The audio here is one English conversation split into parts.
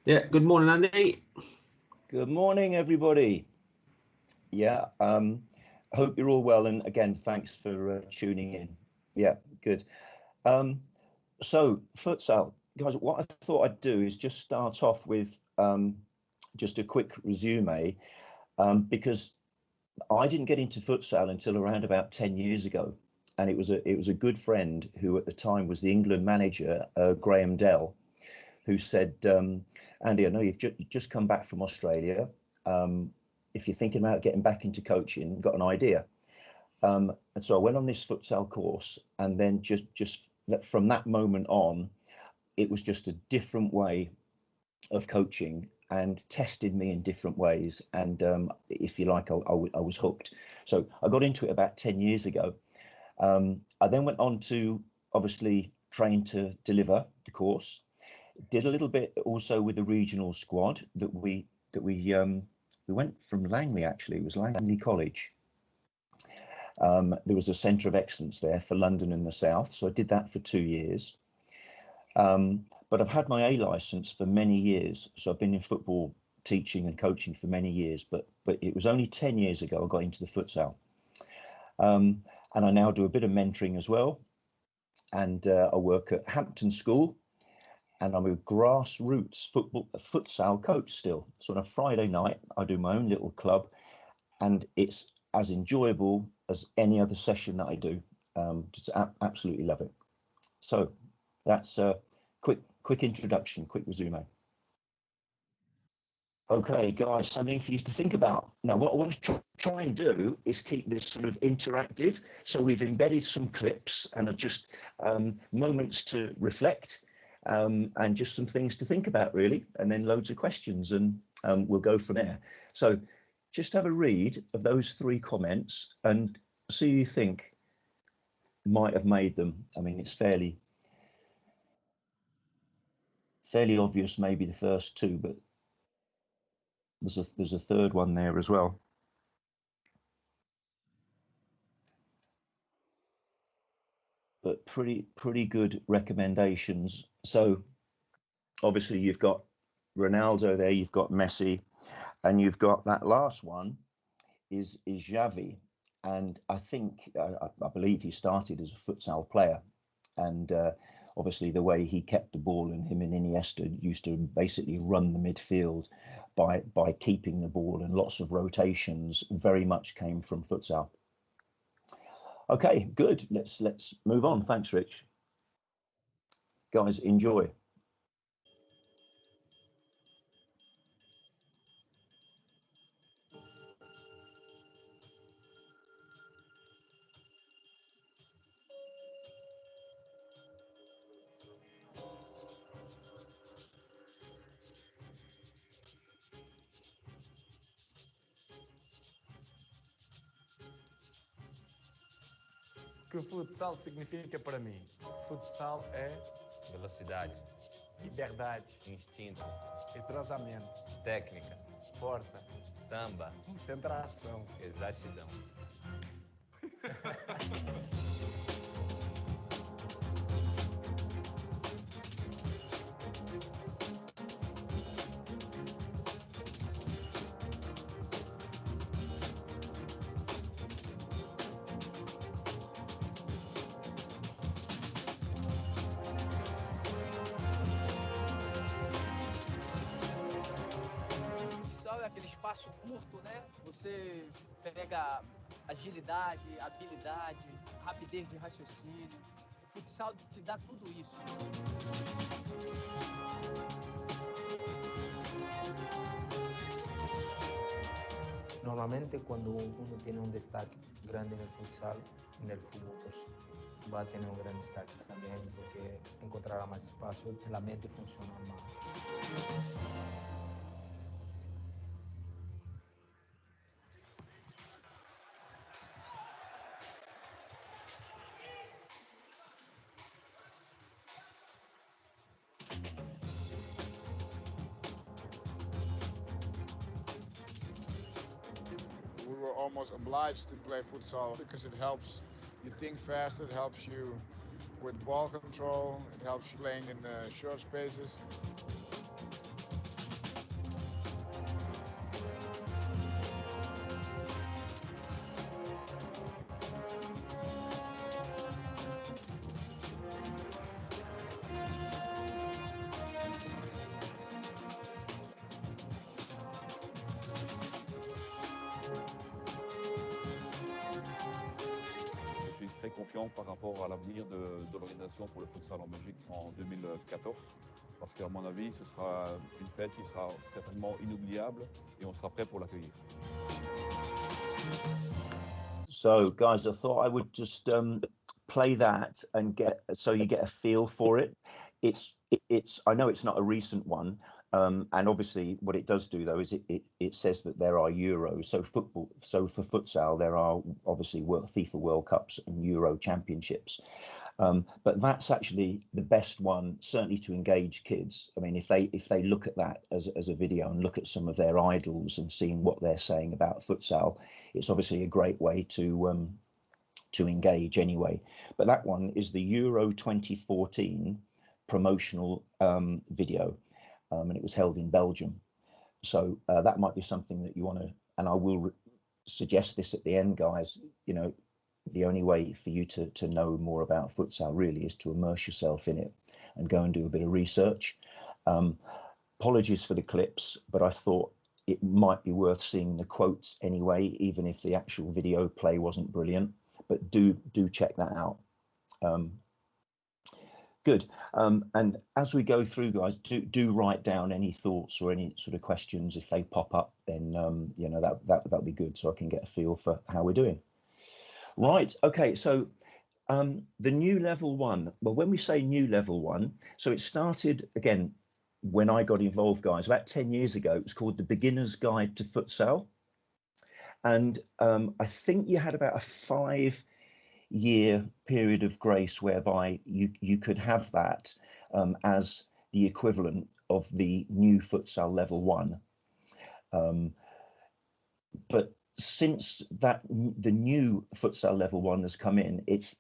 Yeah, good morning, Andy. Good morning, everybody. Yeah, I hope you're all well. And again, thanks for tuning in. Yeah, good. Um, so, futsal, guys, what I thought I'd do is just start off with just a quick resume because I didn't get into futsal until around about 10 years ago. And it was a good friend who at the time was the England manager, Graham Dell, who said, Andy, I know you've just come back from Australia. If you're thinking about getting back into coaching, got an idea. And so I went on this futsal course, and then just from that moment on, it was just a different way of coaching and tested me in different ways. And if you like, I was hooked. So I got into it about 10 years ago. I then went on to obviously train to deliver the course. Did a little bit also with the regional squad that we went from Langley, actually. It was Langley College. There was a centre of excellence there for London and the South, so I did that for 2 years. But I've had my A licence for many years, so I've been in football teaching and coaching for many years. But it was only 10 years ago I got into the futsal, and I now do a bit of mentoring as well. And I work at Hampton School, and I'm a grassroots football futsal coach still. So on a Friday night, I do my own little club, and it's as enjoyable as any other session that I do. Just absolutely love it. So that's a quick introduction, quick resume. Okay, guys, something for you to think about. Now, what I want to try and do is keep this sort of interactive. So we've embedded some clips and are just moments to reflect, and just some things to think about, really, and then loads of questions, and we'll go from there. So just have a read of those three comments and see who you think might have made them. I mean, it's fairly obvious, maybe the first two, but there's a third one there as well. But pretty good recommendations. So obviously you've got Ronaldo there, you've got Messi, and you've got that last one is Xavi. And I think I believe he started as a futsal player, and obviously the way he kept the ball, and him and Iniesta used to basically run the midfield by keeping the ball, and lots of rotations very much came from futsal. Okay, good. Let's move on. Thanks, Rich. Guys, enjoy. O que o futsal significa para mim? Futsal é velocidade, liberdade, instinto, entrosamento, técnica, força, samba, concentração. exatidão. Futsal é aquele espaço curto, né? Você pega agilidade, habilidade, rapidez de raciocínio. O futsal te dá tudo isso. Normalmente cuando uno tiene un destaque grande en el futsal, en el fútbol, pues va a tener un gran destaque también porque encontrará más espacio, la mente funciona más. We were almost obliged to play futsal because it helps you think faster, it helps you with ball control, it helps you playing in short spaces. confiant par rapport à l'avenir de l'organisation pour le futsal en Belgique en 2014. Parce qu'à mon avis, ce sera une fête qui sera certainement inoubliable et on sera prêt pour l'accueillir. So, guys, I thought I would just play that and so you get a feel for it. It's I know it's not a recent one, and obviously what it does do though is it says that there are Euros. So for futsal there are obviously FIFA World Cups and Euro Championships. But that's actually the best one, certainly to engage kids. I mean, if they look at that as a video and look at some of their idols and seeing what they're saying about futsal, it's obviously a great way to engage anyway. But that one is the Euro 2014 promotional video, and it was held in Belgium. So that might be something that you want to, and I will suggest this at the end, guys. You know, the only way for you to know more about futsal really is to immerse yourself in it and go and do a bit of research. Apologies for the clips, but I thought it might be worth seeing the quotes anyway, even if the actual video play wasn't brilliant. But do check that out. Good. And as we go through, guys, do write down any thoughts or any sort of questions. If they pop up, then you know, that'd be good, so I can get a feel for how we're doing. Right, okay, so the new level one, well, when we say new level one, so it started, again, when I got involved, guys, about 10 years ago. It was called the Beginner's Guide to Futsal. And I think you had about a 5-year period of grace whereby you could have that as the equivalent of the new futsal level one. But since the new futsal level one has come in, it's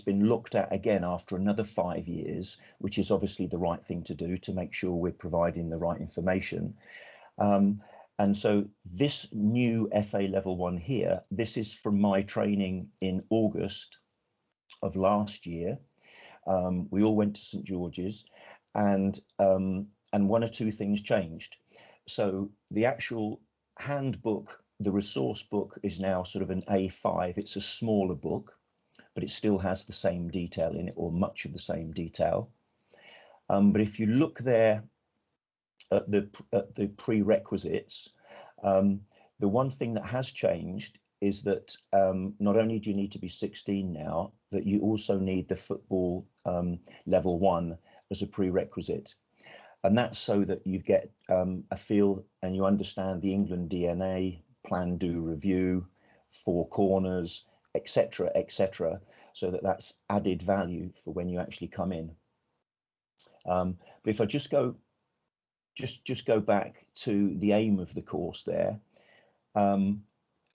been looked at again after another 5 years, which is obviously the right thing to do to make sure we're providing the right information. And so this new FA level one here, this is from my training in August of last year. We all went to St George's, and one or two things changed. So the actual handbook, the resource book, is now sort of an A5. It's a smaller book, but it still has the same detail in it, or much of the same detail. But if you look there at the prerequisites, the one thing that has changed is that not only do you need to be 16 now, that you also need the football level one as a prerequisite. And that's so that you get a feel and you understand the England DNA, plan, do, review, four corners, etc., so that's added value for when you actually come in. But if I just go back to the aim of the course there, so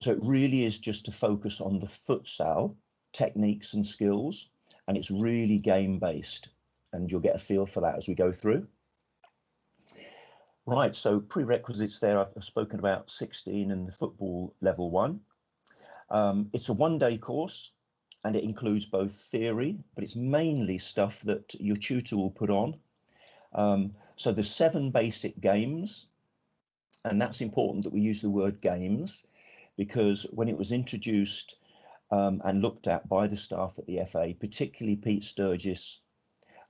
it really is just to focus on the futsal techniques and skills, and it's really game based, and you'll get a feel for that as we go through. Right, so prerequisites there, I've spoken about 16 and the football level one. It's a one-day course, and it includes both theory, but it's mainly stuff that your tutor will put on. So there's 7 basic games, and that's important that we use the word games, because when it was introduced and looked at by the staff at the FA, particularly Pete Sturgis,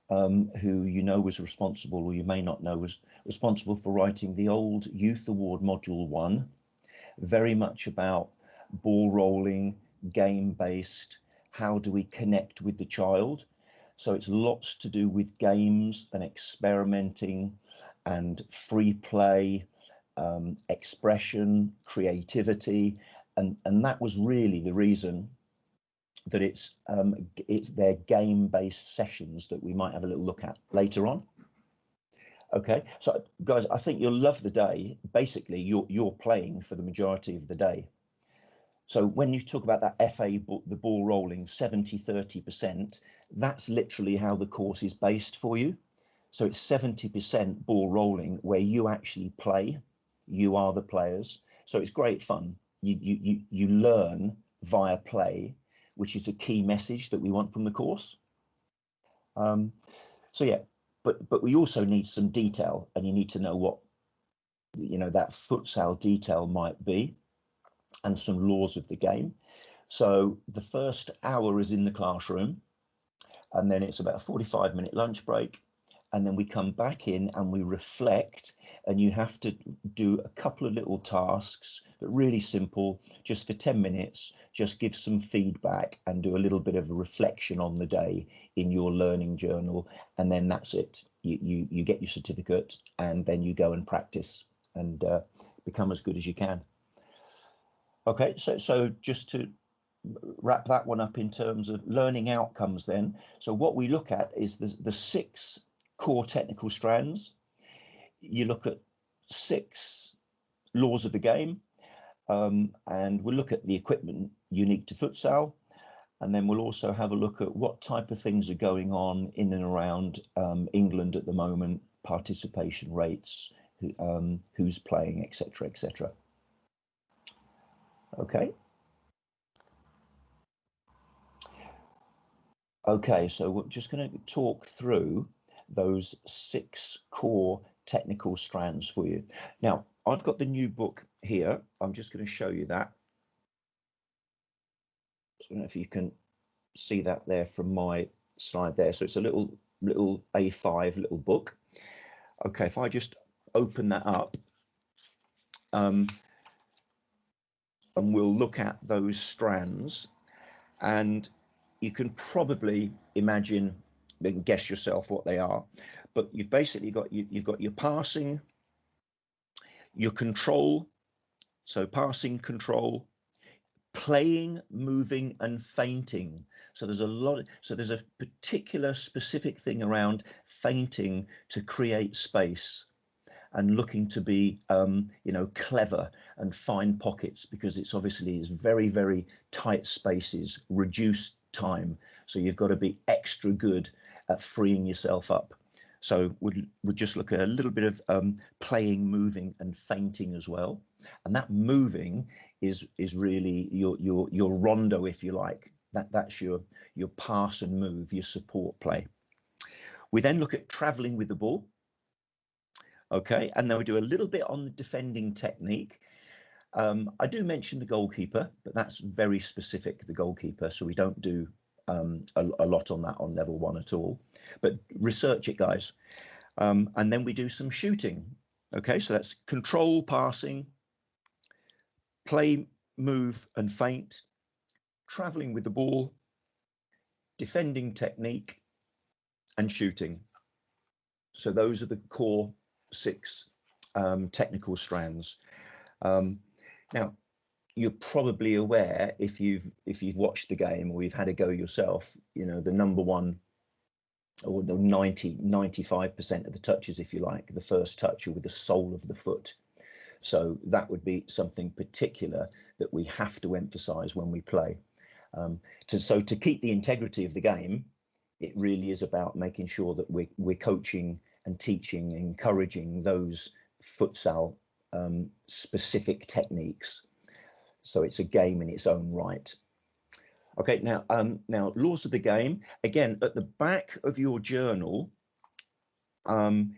who you know was responsible, or you may not know, was responsible for writing the old Youth Award Module 1, very much about ball rolling, game-based, how do we connect with the child. So it's lots to do with games and experimenting and free play, expression, creativity, and that was really the reason that it's their game-based sessions that we might have a little look at later on. Okay, so guys, I think you'll love the day. Basically, you're playing for the majority of the day. So when you talk about that FA, the ball rolling 70-30%, that's literally how the course is based for you. So it's 70% ball rolling where you actually play. You are the players. So it's great fun. You learn via play, which is a key message that we want from the course. So yeah, but we also need some detail, and you need to know what, you know, that futsal detail might be, and some laws of the game. So the first hour is in the classroom, and then it's about a 45-minute lunch break. And then we come back in and we reflect, and you have to do a couple of little tasks, but really simple, just for 10 minutes, just give some feedback and do a little bit of a reflection on the day in your learning journal. And then that's it. You get your certificate, and then you go and practice and become as good as you can. Okay, so just to wrap that one up in terms of learning outcomes then. So what we look at is the 6 core technical strands. You look at 6 laws of the game, and we'll look at the equipment unique to futsal, and then we'll also have a look at what type of things are going on in and around England at the moment, participation rates, who's playing, etc., etc. Okay. Okay, so we're just going to talk through those 6 core technical strands for you. Now, I've got the new book here. I'm just going to show you that. I don't know if you can see that there from my slide there. So it's a little A5 little book. Okay, if I just open that up, and we'll look at those strands, and you can probably imagine and guess yourself what they are, but you've basically got you've got your passing, your control, so passing, control, playing, moving, and feinting. So there's a particular specific thing around feinting to create space and looking to be clever and find pockets, because it's obviously very, very tight spaces, reduced time, so you've got to be extra good at freeing yourself up. So we'll just look at a little bit of playing, moving, and feinting as well. And that moving is really your rondo, if you like. That's your pass and move, your support play. We then look at traveling with the ball. Okay, and then we do a little bit on the defending technique. I do mention the goalkeeper, but that's very specific, the goalkeeper, so we don't do a lot on that on level 1 at all. But research it, guys. And then we do some shooting. Okay, so that's control, passing, play, move, and feint, traveling with the ball, defending technique, and shooting. So those are the core 6 technical strands. Now, you're probably aware, if you've watched the game or you've had a go yourself, the number one, or the 95% of the touches, if you like, the first touch are with the sole of the foot. So that would be something particular that we have to emphasize when we play. So to keep the integrity of the game, it really is about making sure that we're coaching and teaching, encouraging those futsal specific techniques. So it's a game in its own right. Okay, now laws of the game. Again, at the back of your journal,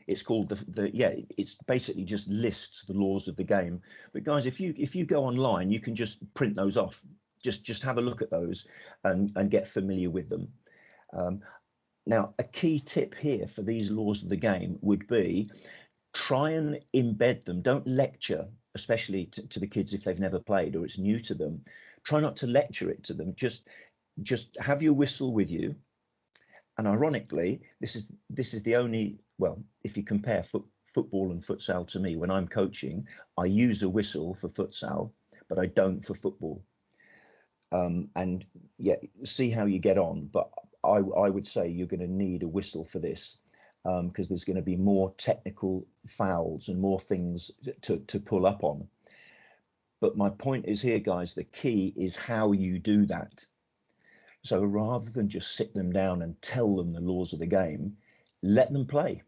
it's called it's basically just lists the laws of the game. But guys, if you go online, you can just print those off. Just have a look at those and get familiar with them. Now, a key tip here for these laws of the game would be try and embed them. Don't lecture, especially to the kids if they've never played or it's new to them. Try not to lecture it to them. Just have your whistle with you. And ironically, this is the only, well, if you compare football and futsal to me, when I'm coaching, I use a whistle for futsal, but I don't for football. And yeah, see how you get on. But I would say you're going to need a whistle for this, because there's going to be more technical fouls and more things to pull up on. But my point is here, guys, the key is how you do that. So rather than just sit them down and tell them the laws of the game, let them play.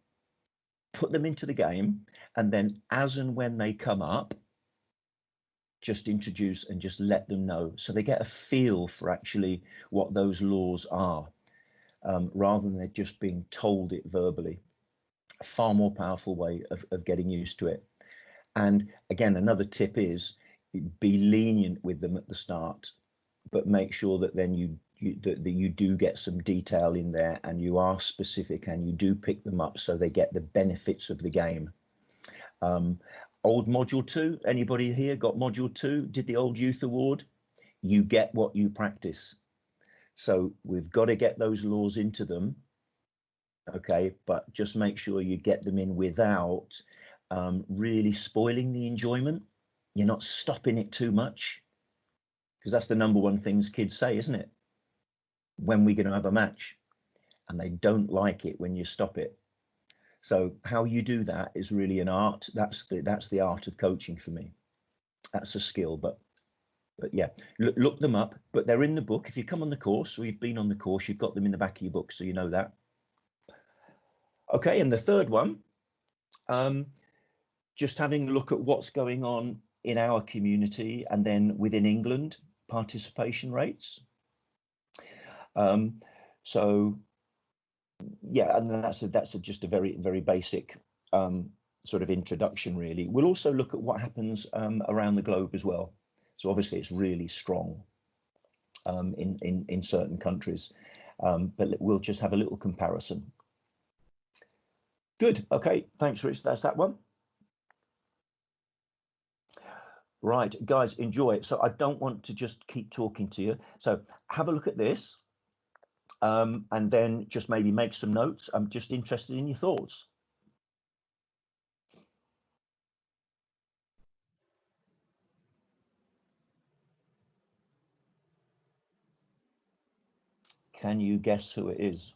Put them into the game, and then as and when they come up, just introduce and just let them know, so they get a feel for actually what those laws are, rather than they're just being told it verbally. A far more powerful way of getting used to it. And again, another tip is be lenient with them at the start. but make sure that then that you do get some detail in there, and you are specific, and you do pick them up so they get the benefits of the game. Old module 2, anybody here got module 2, did the old youth award? You get what you practice. So we've got to get those laws into them, okay, but just make sure you get them in without really spoiling the enjoyment. You're not stopping it too much, because that's the number one things kids say, isn't it? When we're going to have a match, and they don't like it when you stop it. So how you do that is really an art. That's the art of coaching for me. That's a skill, but yeah, look them up. But they're in the book. If you come on the course, or you've been on the course, you've got them in the back of your book, so you know that. Okay, and the third one, just having a look at what's going on in our community and then within England, participation rates. So yeah, and that's just a very basic sort of introduction, really. We'll also look at what happens around the globe as well. So obviously it's really strong in certain countries, but we'll just have a little comparison. Good. Okay, thanks, Rich. That's that one. Right, guys, enjoy it. So I don't want to just keep talking to you. So have a look at this. And then just maybe make some notes. I'm just interested in your thoughts. Can you guess who it is?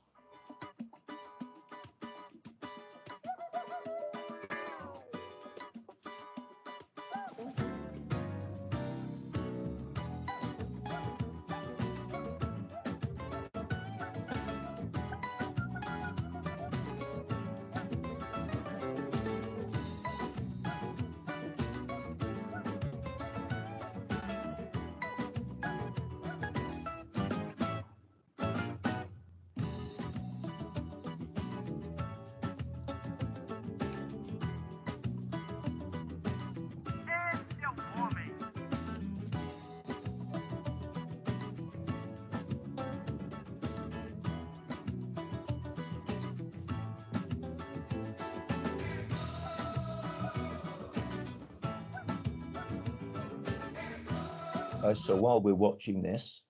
So while we're watching this,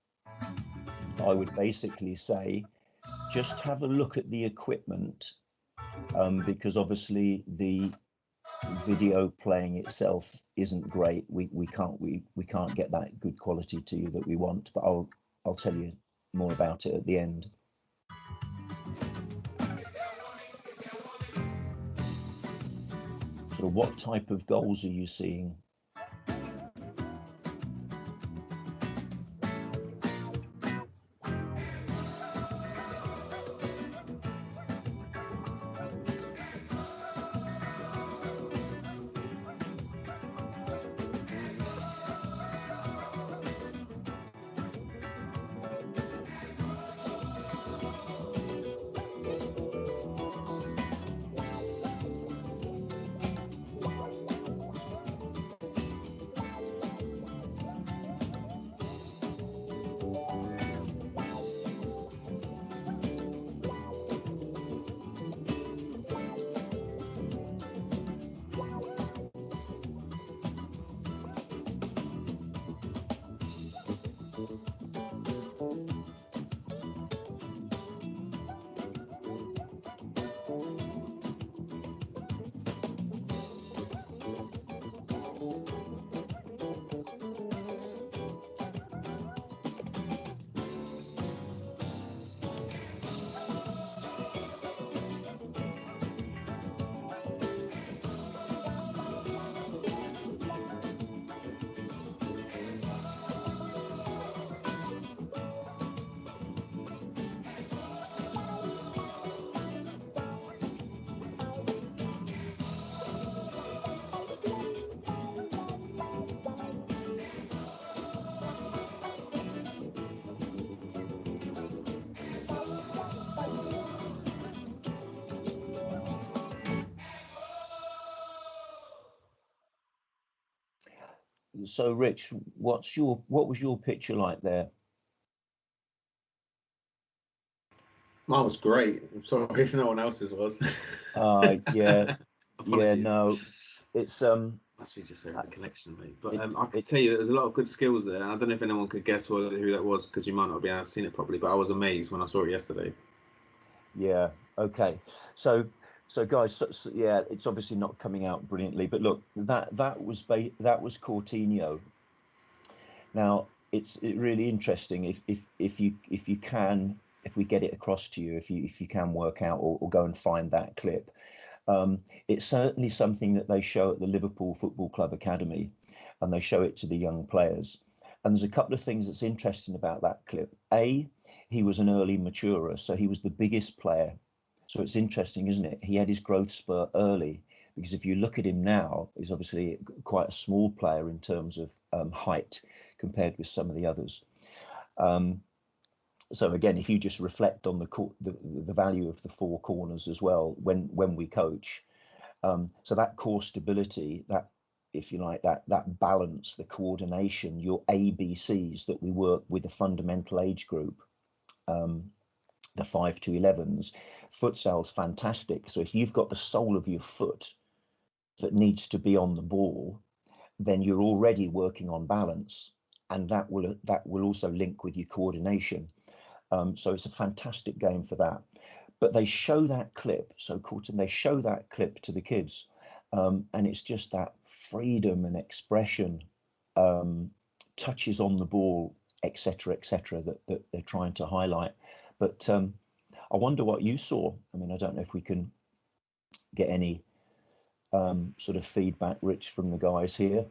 I would basically say just have a look at the equipment, because obviously the video playing itself isn't great. We can't get that good quality to you that we want, but I'll tell you more about it at the end. So what type of goals are you seeing? so Rich, what was your picture like there? Mine was great. I'm sorry if no one else's was. Yeah, Apologies. no, it's Must be just the connection, mate. But I could tell you there's a lot of good skills there. And I don't know if anyone could guess who that was, because you might not be able to see it properly. But I was amazed when I saw it yesterday. Yeah. Okay. So guys, yeah, it's obviously not coming out brilliantly, but look, that was Coutinho. Now it's really interesting if we get it across to you, if you can work out or go and find that clip. It's certainly something that they show at the Liverpool Football Club Academy, and they show it to the young players. And there's a couple of things that's interesting about that clip. A, he was an early maturer, so he was the biggest player. So it's interesting, isn't it? He had his growth spurt early, because if you look at him now, he's obviously quite a small player in terms of height compared with some of the others. So again, if you just reflect on the value of the four corners as well when we coach, so that core stability, that, if you like, that balance, the coordination, your ABCs that we work with the fundamental age group, the 5 to 11s, futsal's fantastic. So if you've got the sole of your foot that needs to be on the ball, then you're already working on balance, and that will also link with your coordination. So it's a fantastic game for that. But they show that clip, so Courton, they show that clip to the kids, and it's just that freedom and expression, touches on the ball, etc., that they're trying to highlight. But I wonder what you saw. I mean, I don't know if we can get any sort of feedback, Rich, from the guys here.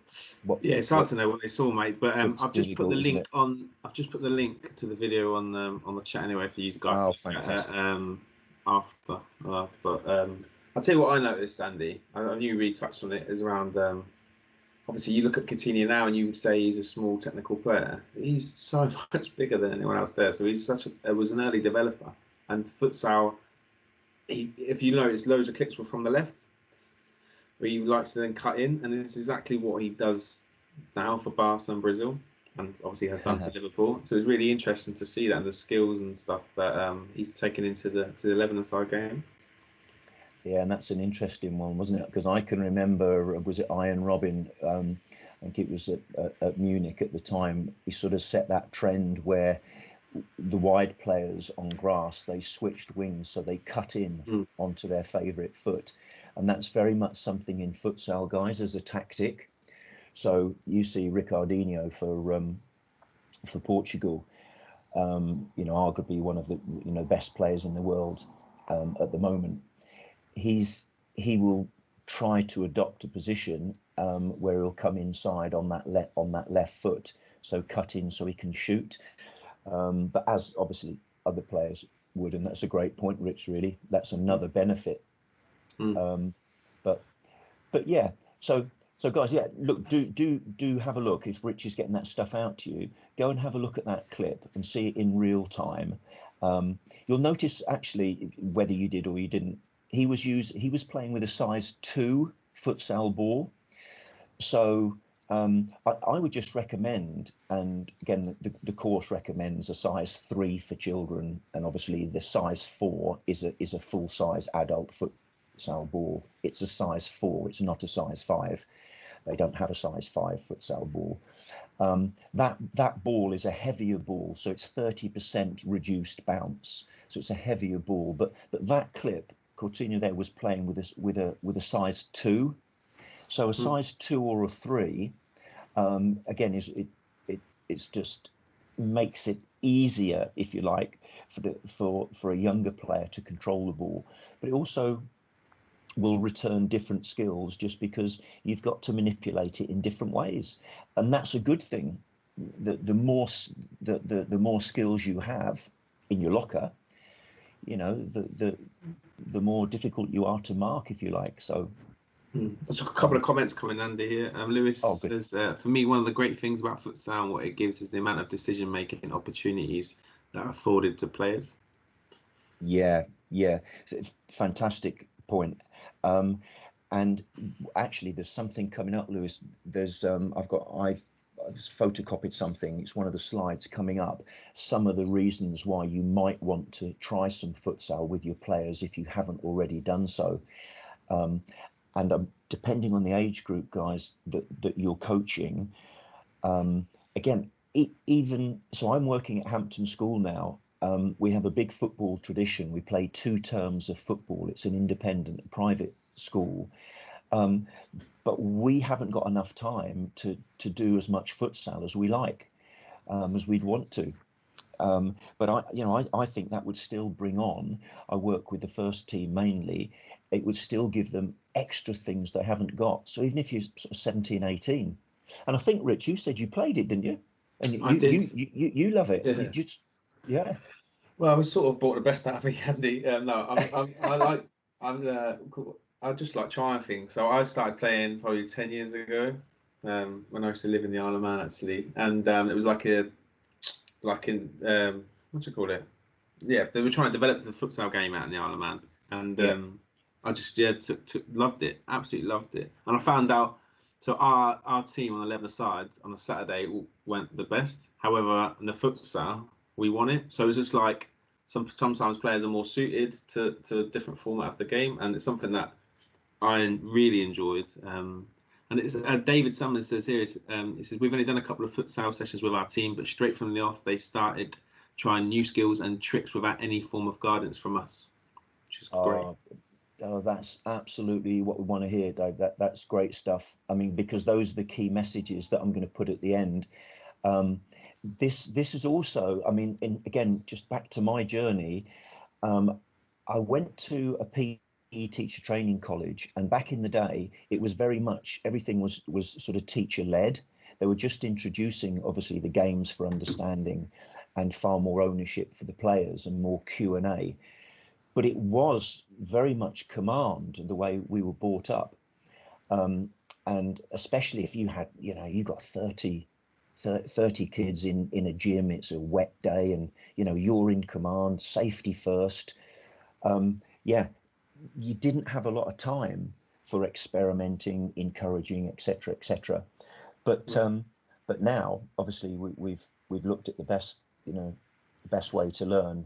It's hard to know what they saw, mate. But I've just put the link on. I've just put the link to the video on the chat anyway for you guys. Oh, fantastic. After, but I'll tell you what I noticed, Andy. I knew you really touched on it. Is around. Obviously, you look at Coutinho now, and you would say he's a small technical player. He's so much bigger than anyone else there. So he's was an early developer. And futsal, if you notice, loads of clips were from the left, where he likes to then cut in, and it's exactly what he does now for Barca and Brazil, and obviously has done for Liverpool. So it's really interesting to see that, and the skills and stuff that he's taken into the 11-a-side game. Yeah, and that's an interesting one, wasn't it? Because I can remember, was it Iron Robin? I think it was at Munich at the time. He sort of set that trend where the wide players on grass, they switched wings, so they cut in onto their favourite foot. And that's very much something in futsal, guys, as a tactic. So you see Ricardinho for Portugal, arguably one of the best players in the world at the moment. He will try to adopt a position where he'll come inside on that left foot, so cut in so he can shoot. But as obviously other players would, and that's a great point, Rich. Really, that's another benefit. But yeah, so guys, yeah, look, do have a look. If Rich is getting that stuff out to you, go and have a look at that clip and see it in real time. You'll notice actually, whether you did or you didn't, he was playing with a size 2 futsal ball. So I would just recommend, and again, the course recommends a size 3 for children, and obviously the size 4 is a full size adult futsal ball. It's a size 4. It's not a size 5. They don't have a size 5 futsal ball. That ball is a heavier ball, so it's 30% reduced bounce. So it's a heavier ball. But that clip, Coutinho there was playing with a size 2. So a size 2 or a 3, again, it's just makes it easier, if you like, for a younger player to control the ball. But it also will return different skills, just because you've got to manipulate it in different ways, and that's a good thing. The more skills you have in your locker, the more difficult you are to mark, if you like. So there's a couple of comments coming, Andy, here. Lewis says, for me, one of the great things about futsal and what it gives is the amount of decision making opportunities that are afforded to players. Yeah, fantastic point. And And actually, there's something coming up, Lewis. There's I've photocopied something. It's one of the slides coming up. Some of the reasons why you might want to try some futsal with your players if you haven't already done so. And depending on the age group, guys, that you're coaching, again, even so, I'm working at Hampton School now. We have a big football tradition. We play 2 terms of football. It's an independent private school. But we haven't got enough time to do as much futsal as we like, as we'd want to. But I think that would still bring on. I work with the first team mainly. It would still give them extra things they haven't got. So even if you're sort of 17, 18, and I think Rich, you said you played it, didn't you? And I did. You love it. Yeah. You just, yeah. Well, we sort of brought the best out of me, Andy. No, I just like trying things. So I started playing probably 10 years ago, when I used to live in the Isle of Man actually, and it was what do you call it? Yeah, they were trying to develop the futsal game out in the Isle of Man, and I just loved it, absolutely loved it. And I found out, so our team on the 11-a-side on a Saturday went the best. However, in the futsal we won it. So it's just like sometimes players are more suited to a different format of the game, and it's something that I really enjoyed. And it's David Summers says here, he says, we've only done a couple of futsal sessions with our team, but straight from the off they started trying new skills and tricks without any form of guidance from us, which is great. Oh, that's absolutely what we want to hear, Dave. That's great stuff. I mean, because those are the key messages that I'm going to put at the end. This is also, I mean, again, just back to my journey. I went to a PE teacher training college, and back in the day, it was very much, everything was sort of teacher led. They were just introducing, obviously, the games for understanding and far more ownership for the players and more Q&A. But it was very much command, the way we were brought up. And especially if you had, you got 30 kids in a gym, it's a wet day, and, you're in command, safety first. You didn't have a lot of time for experimenting, encouraging, etc., etc. But now, obviously, we've looked at the best way to learn.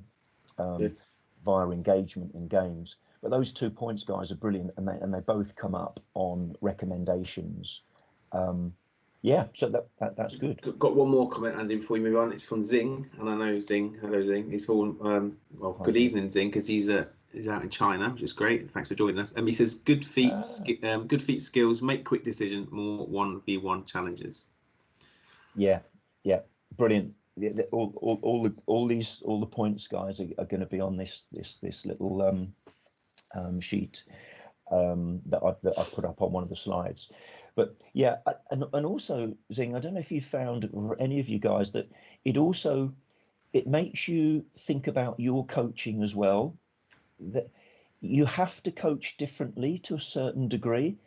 Via engagement in games. But those 2 points, guys, are brilliant, and they both come up on recommendations. So that's good. Got one more comment, Andy, before we move on. It's from Zing, and I know Zing. Hello, Zing. He's calling. Good evening, Zing, because he's out in China, which is great. Thanks for joining us. And he says, good feet skills, make quick decision, more 1v1 challenges. Yeah, brilliant. All the points, guys, are going to be on this little sheet that I put up on one of the slides. But yeah, and also, Zing, I don't know if you found, or any of you guys, that it makes you think about your coaching as well. That you have to coach differently to a certain degree.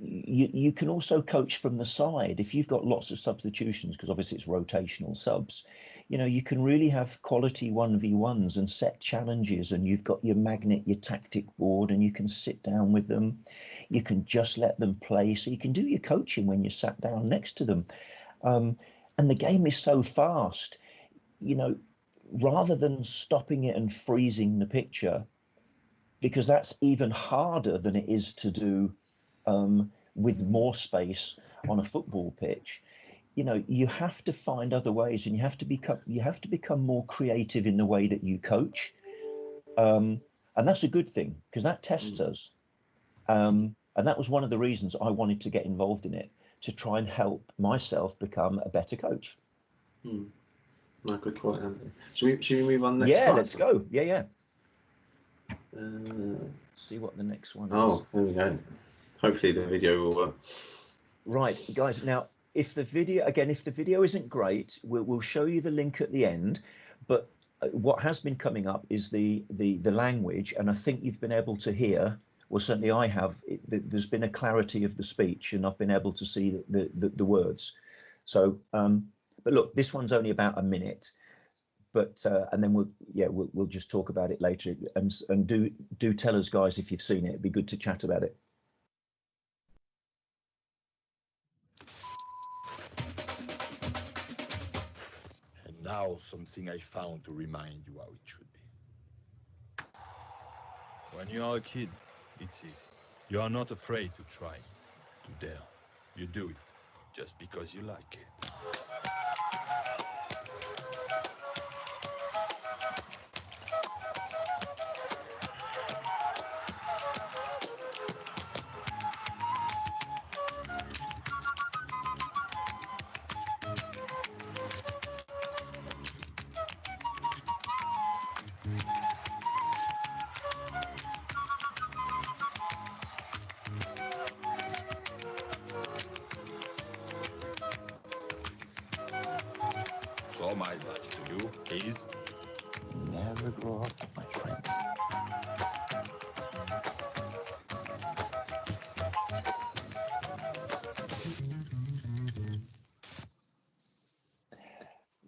You can also coach from the side if you've got lots of substitutions, because obviously it's rotational subs. You can really have quality 1v1s and set challenges, and you've got your magnet, your tactic board, and you can sit down with them. You can just let them play, so you can do your coaching when you're sat down next to them. And the game is so fast, rather than stopping it and freezing the picture, because that's even harder than it is to do with more space on a football pitch. You have to find other ways, and you have to become more creative in the way that you coach, and that's a good thing, because that tests us. And that was one of the reasons I wanted to get involved in it, to try and help myself become a better coach. No, good point, Andy. Should we move on next? Yeah, slide? let's go. Yeah. See what the next one is. Oh, there we go. Hopefully the video will work. Right, guys. Now, if the video isn't great, we'll show you the link at the end. But what has been coming up is the language, and I think you've been able to hear. Well, certainly I have. There's been a clarity of the speech, and I've been able to see the words. So, but look, this one's only about a minute. but and then we'll just talk about it later. And do tell us, guys, if you've seen it. It'd be good to chat about it. And now something I found to remind you how it should be. When you are a kid, it's easy. You are not afraid to try, to dare. You do it just because you like it. So my advice to you is never grow up, my friends.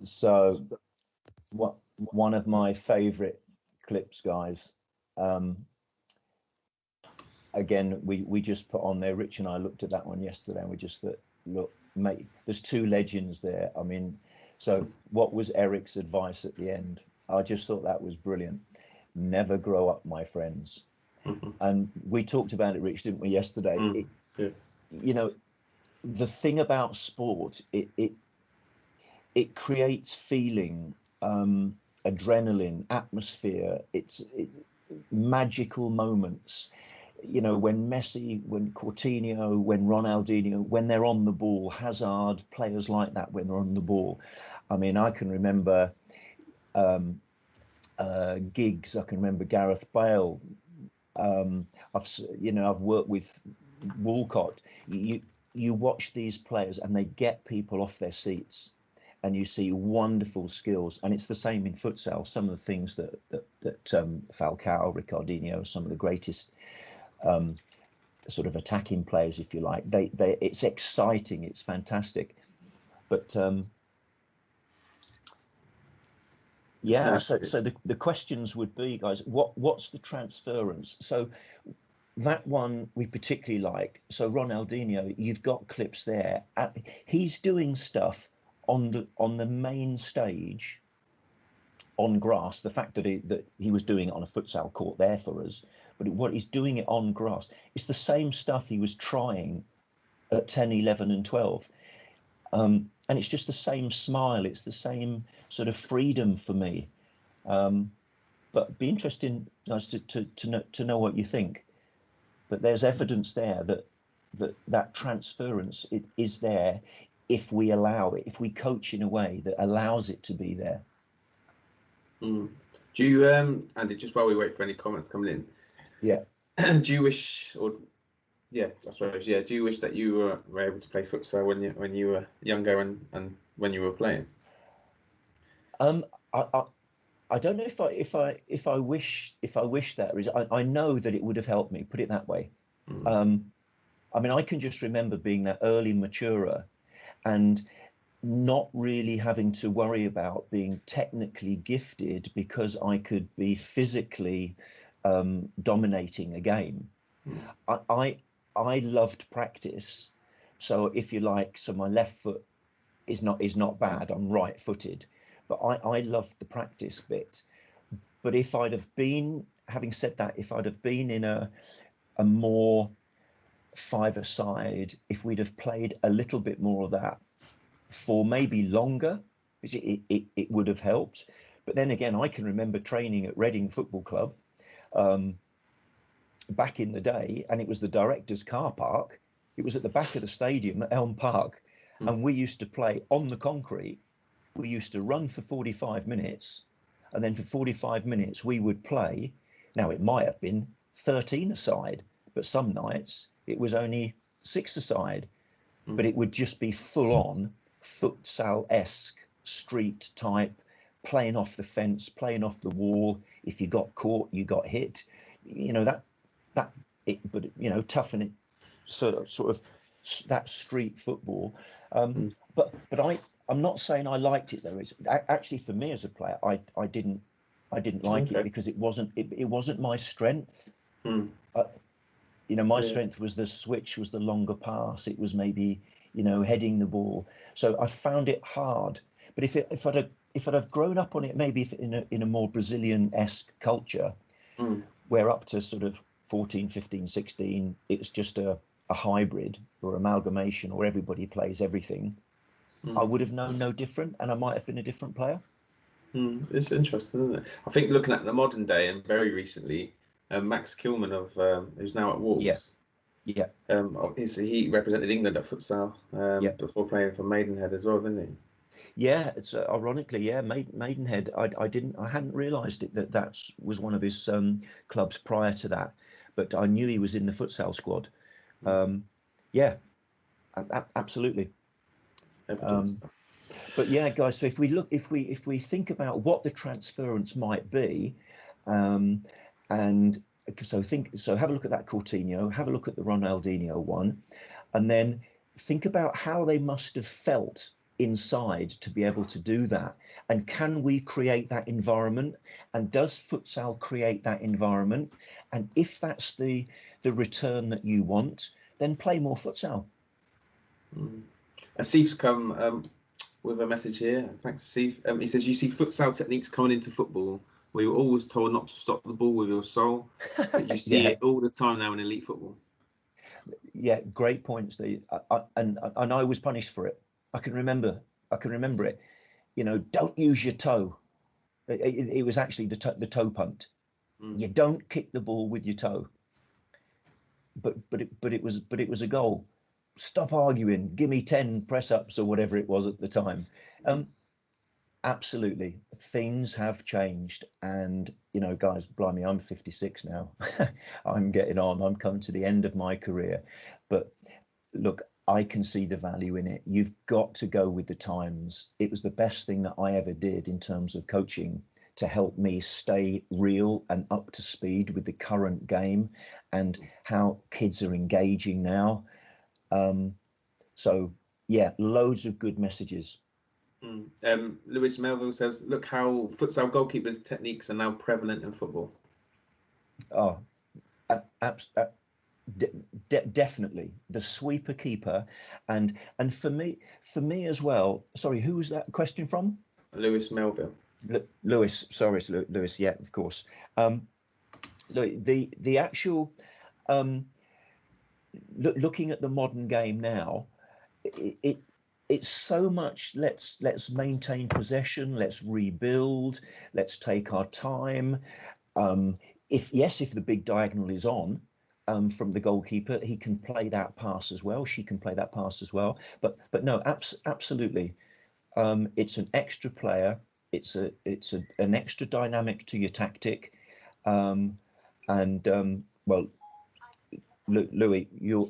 So one of my favorite clips, guys. Again, we just put on there, Rich and I looked at that one yesterday, and we just thought, look, mate, there's two legends there. I mean, so what was Eric's advice at the end? I just thought that was brilliant. Never grow up, my friends. And we talked about it, Rich, didn't we, yesterday? You know, the thing about sport, it creates feeling, adrenaline, atmosphere. It's magical moments. You know, when Messi, when Coutinho, when Ronaldinho, when they're on the ball, Hazard, players like that when they're on the ball. I mean, I can remember Giggs. I can remember Gareth Bale. I've worked with Walcott. You watch these players and they get people off their seats, and you see wonderful skills. And it's the same in futsal. Some of the things that Falcao, Ricardinho, some of the greatest sort of attacking players, if you like, it's exciting, it's fantastic. But yeah, so the questions would be, guys, what's the transference? So that one we particularly like. So Ronaldinho, you've got clips there. He's doing stuff on the main stage on grass. The fact that he was doing it on a futsal court there for us, but what he's doing it on grass, it's the same stuff he was trying at 10, 11 and 12. And it's just the same smile. It's the same sort of freedom for me. But it'd be interesting, guys, to know what you think. But there's evidence there that transference is there if we allow it, if we coach in a way that allows it to be there. Do you, Andy, just while we wait for any comments coming in, do you wish, or I suppose, do you wish that you were able to play futsal when you were younger and when you were playing? I don't know if I wish that. I know that it would have helped me, put it that way. I mean, I can just remember being that early maturer and not really having to worry about being technically gifted because I could be physically dominating a game. I loved practice. So if you like, so my left foot is not bad. I'm right-footed, but I loved the practice bit. But if I'd have been, having said that, if I'd have been in a more five-a-side, if we'd have played a little bit more of that for maybe longer, it would have helped. But then again, I can remember training at Reading Football Club back in the day, and it was the director's car park. It was at the back of the stadium at Elm Park, and we used to play on the concrete. We used to run for 45 minutes, and then for 45 minutes we would play. Now, it might have been 13 aside, but some nights it was only 6 aside, but it would just be full on futsal-esque, street type, playing off the fence, playing off the wall. If you got caught, you got hit. You know, but you know, toughen it, sort of that street football. But I'm not saying I liked it though. It's actually for me as a player, I didn't like it because it wasn't my strength. You know, my strength was the switch, was the longer pass. It was maybe, you know, heading the ball. So I found it hard. But if I'd have grown up on it, maybe in a more Brazilian-esque culture, where up to sort of 14, 15, 16, it's just a hybrid or amalgamation, or everybody plays everything, I would have known no different, and I might have been a different player. It's interesting, isn't it? I think looking at the modern day and very recently, Max Kilman who's now at Wolves. Yeah. He represented England at futsal before playing for Maidenhead as well, didn't he? Yeah, it's ironically, yeah, Maidenhead. I hadn't realised that was one of his clubs prior to that, but I knew he was in the futsal squad. Yeah, absolutely. But yeah, guys. So if we think about what the transference might be, and so have a look at that Coutinho, have a look at the Ronaldinho one, and then think about how they must have felt inside to be able to do that. And can we create that environment? And does futsal create that environment? And if that's the return that you want, then play more futsal. Asif's come with a message here. Thanks, Asif. He says, you see futsal techniques coming into football where you're always told not to stop the ball with your soul, but you see it all the time now in elite football. Yeah, great points. And I was punished for it. I can remember it. You know, don't use your toe. It was actually the toe punt. You don't kick the ball with your toe. But it was a goal. Stop arguing. Give me 10 press ups or whatever it was at the time. Absolutely, things have changed, and you know, guys, blimey, I'm 56 now. I'm getting on. I'm coming to the end of my career, but look, I can see the value in it. You've got to go with the times. It was the best thing that I ever did in terms of coaching to help me stay real and up to speed with the current game and how kids are engaging now. So yeah, loads of good messages. Lewis Melville says, look how futsal goalkeepers' techniques are now prevalent in football. Oh, definitely the sweeper keeper, and for me as well. Sorry, who was that question from? Lewis Melville. Lewis, sorry, Lewis. Yeah, of course. The actual looking at the modern game now, it's so much let's maintain possession, let's rebuild, let's take our time. If the big diagonal is on from the goalkeeper, he can play that pass as well, she can play that pass as well. But no, absolutely, it's an extra player, it's an extra dynamic to your tactic. Well, Louis, you're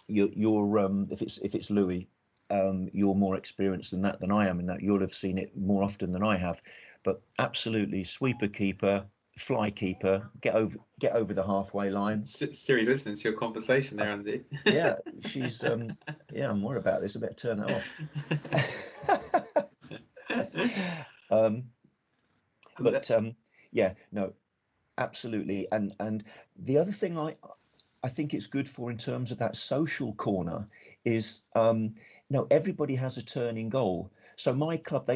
if it's Louis, you're more experienced than I am in that. You'll have seen it more often than I have. But absolutely, sweeper keeper, fly keeper, get over the halfway line. Siri's listening to your conversation there, Andy. Yeah, she's yeah, I'm worried about this. I better turn that off. But yeah, no, absolutely. And the other thing I think it's good for in terms of that social corner is everybody has a turn in goal. So my club,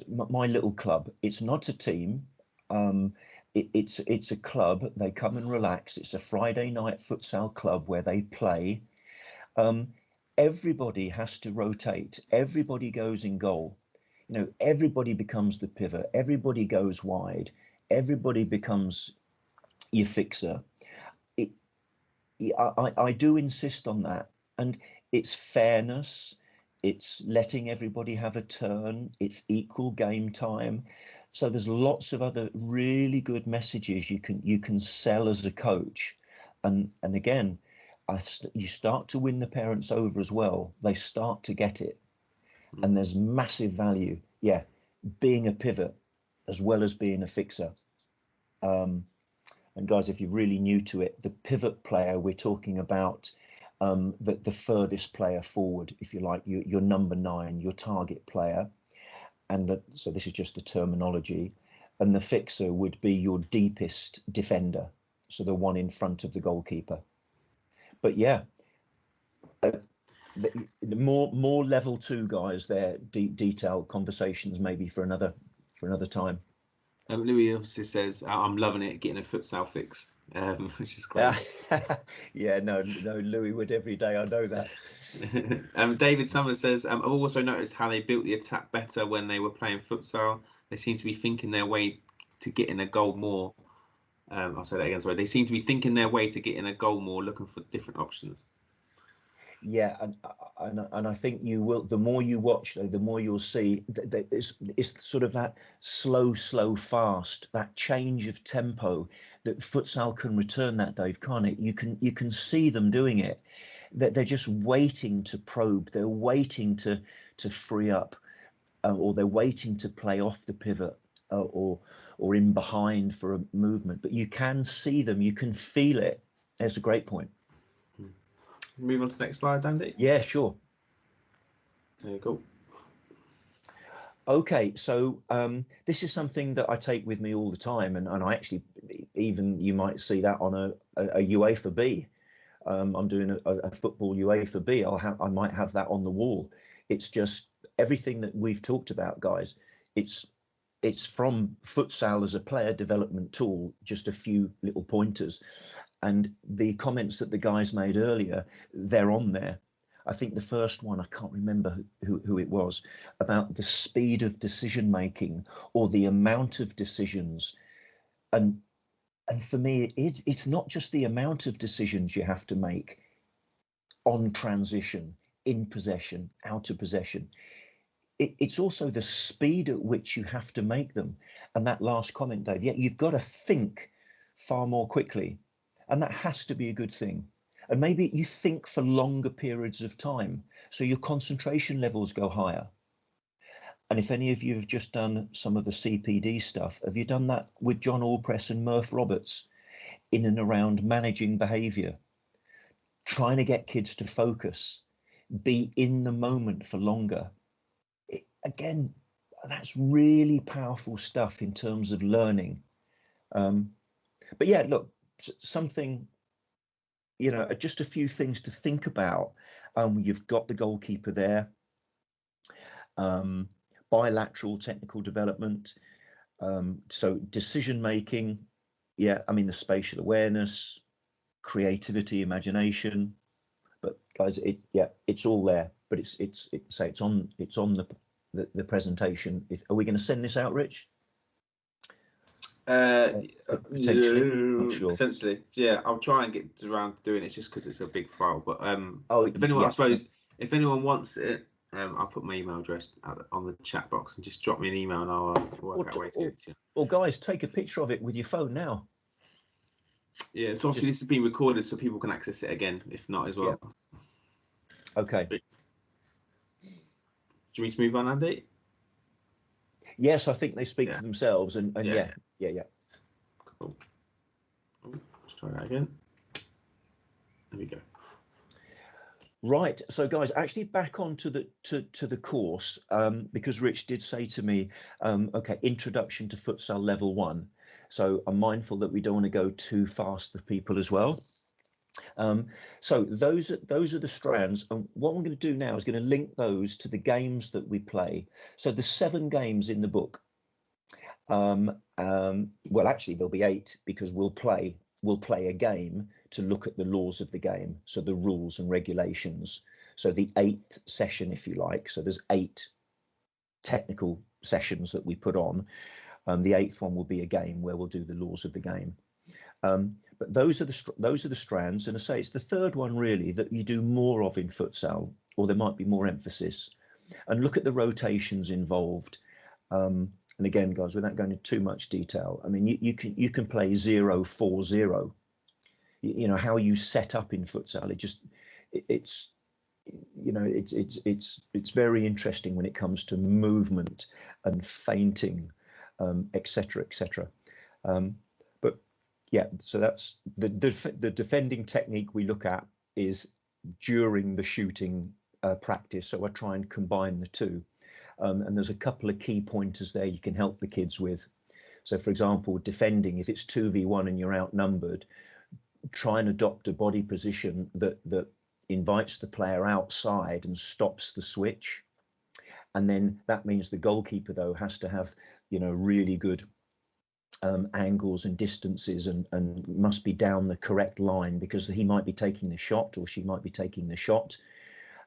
my little club, it's not a team. It's a club. They come and relax. It's a Friday night futsal club where they play. Everybody has to rotate. Everybody goes in goal. You know, everybody becomes the pivot. Everybody goes wide. Everybody becomes your fixer. I do insist on that, and it's fairness. It's letting everybody have a turn. It's equal game time. So there's lots of other really good messages you can sell as a coach, and again, you start to win the parents over as well. They start to get it, and there's massive value. Yeah, being a pivot as well as being a fixer. And guys, if you're really new to it, the pivot player, we're talking about the furthest player forward, if you like, your number 9, your target player, and so this is just the terminology, and the fixer would be your deepest defender, so the one in front of the goalkeeper. But yeah, the more level 2 guys there, detailed conversations maybe for another time. Louis obviously says, I'm loving it, getting a futsal fix, which is great. Yeah, no, Louis would every day, I know that. David Summers says, I've also noticed how they built the attack better when they were playing futsal. They seem to be thinking their way to getting a goal more. I'll say that again, sorry. They seem to be thinking their way to getting a goal more, looking for different options. Yeah, and I think you will. The more you watch, though, the more you'll see that it's sort of that slow, fast, that change of tempo that futsal can return. That, Dave, can't it? You can see them doing it. That they're just waiting to probe. They're waiting to free up, or they're waiting to play off the pivot, or in behind for a movement. But you can see them. You can feel it. That's a great point. Move on to the next slide, Andy. Yeah, sure. There you go. Okay, so this is something that I take with me all the time, and I actually, even you might see that on a UEFA B. I'm doing a football UEFA B. I might have that on the wall. It's just everything that we've talked about, guys. It's from futsal as a player development tool, just a few little pointers. And the comments that the guys made earlier, they're on there. I think the first one, I can't remember who it was, about the speed of decision making or the amount of decisions. And for me, it's not just the amount of decisions you have to make on transition, in possession, out of possession. It's also the speed at which you have to make them. And that last comment, Dave, yeah, you've got to think far more quickly. And that has to be a good thing. And maybe you think for longer periods of time, so your concentration levels go higher. And if any of you have just done some of the CPD stuff, have you done that with John Allpress and Murph Roberts in and around managing behaviour, trying to get kids to focus, be in the moment for longer? Again, that's really powerful stuff in terms of learning. But yeah, look, something, just a few things to think about. You've got the goalkeeper there, bilateral technical development, so decision making, the spatial awareness, creativity, imagination. But guys, it's all there. But it's on the presentation. Are we going to send this out, Rich? Potentially, not sure. Potentially, yeah. I'll try and get around to doing it just because it's a big file. But if anyone, yeah. I suppose, if anyone wants it, I'll put my email address on the chat box and just drop me an email and I'll work out a way to get it to you. Or guys, take a picture of it with your phone now. Yeah, so obviously this has been recorded so people can access it again, if not as well. Yeah. Okay. Do you want me to move on, Andy? Yes, I think they speak for themselves, and yeah. Cool. Let's try that again. There we go. Right, so guys, actually back onto the course, because Rich did say to me, okay, introduction to futsal level 1. So I'm mindful that we don't want to go too fast for people as well. So those are the strands, and what I'm going to do now is going to link those to the games that we play. So the 7 games in the book, well, actually there'll be 8, because we'll play a game to look at the laws of the game, so the rules and regulations. So the 8th session, if you like, so there's 8 technical sessions that we put on. The 8th one will be a game where we'll do the laws of the game. But those are the strands, and I say it's the 3rd one really that you do more of in futsal, or there might be more emphasis. And look at the rotations involved. And again, guys, without going into too much detail, I mean, you can play 0-4-0. How you set up in futsal. It's very interesting when it comes to movement and feinting, etc. But yeah, so that's the defending technique we look at is during the shooting practice. So I try and combine the two. And there's a couple of key pointers there you can help the kids with. So, for example, defending, if it's 2v1 and you're outnumbered, try and adopt a body position that invites the player outside and stops the switch. And then that means the goalkeeper, though, has to have, really good angles and distances and must be down the correct line, because he might be taking the shot or she might be taking the shot.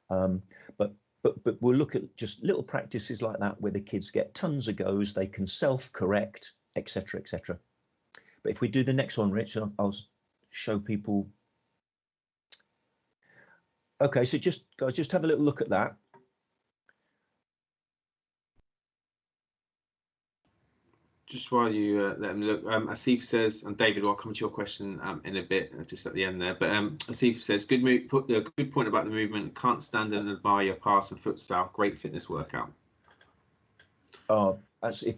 But we'll look at just little practices like that where the kids get tons of goes, they can self-correct, etc., etc. But if we do the next one, Rich, I'll show people. Okay, so guys, just have a little look at that. Just while you let them look, Asif says, and David, I'll come to your question in a bit, just at the end there. But Asif says, good point about the movement. Can't stand and admire your pass and futsal. Great fitness workout. Oh, that's a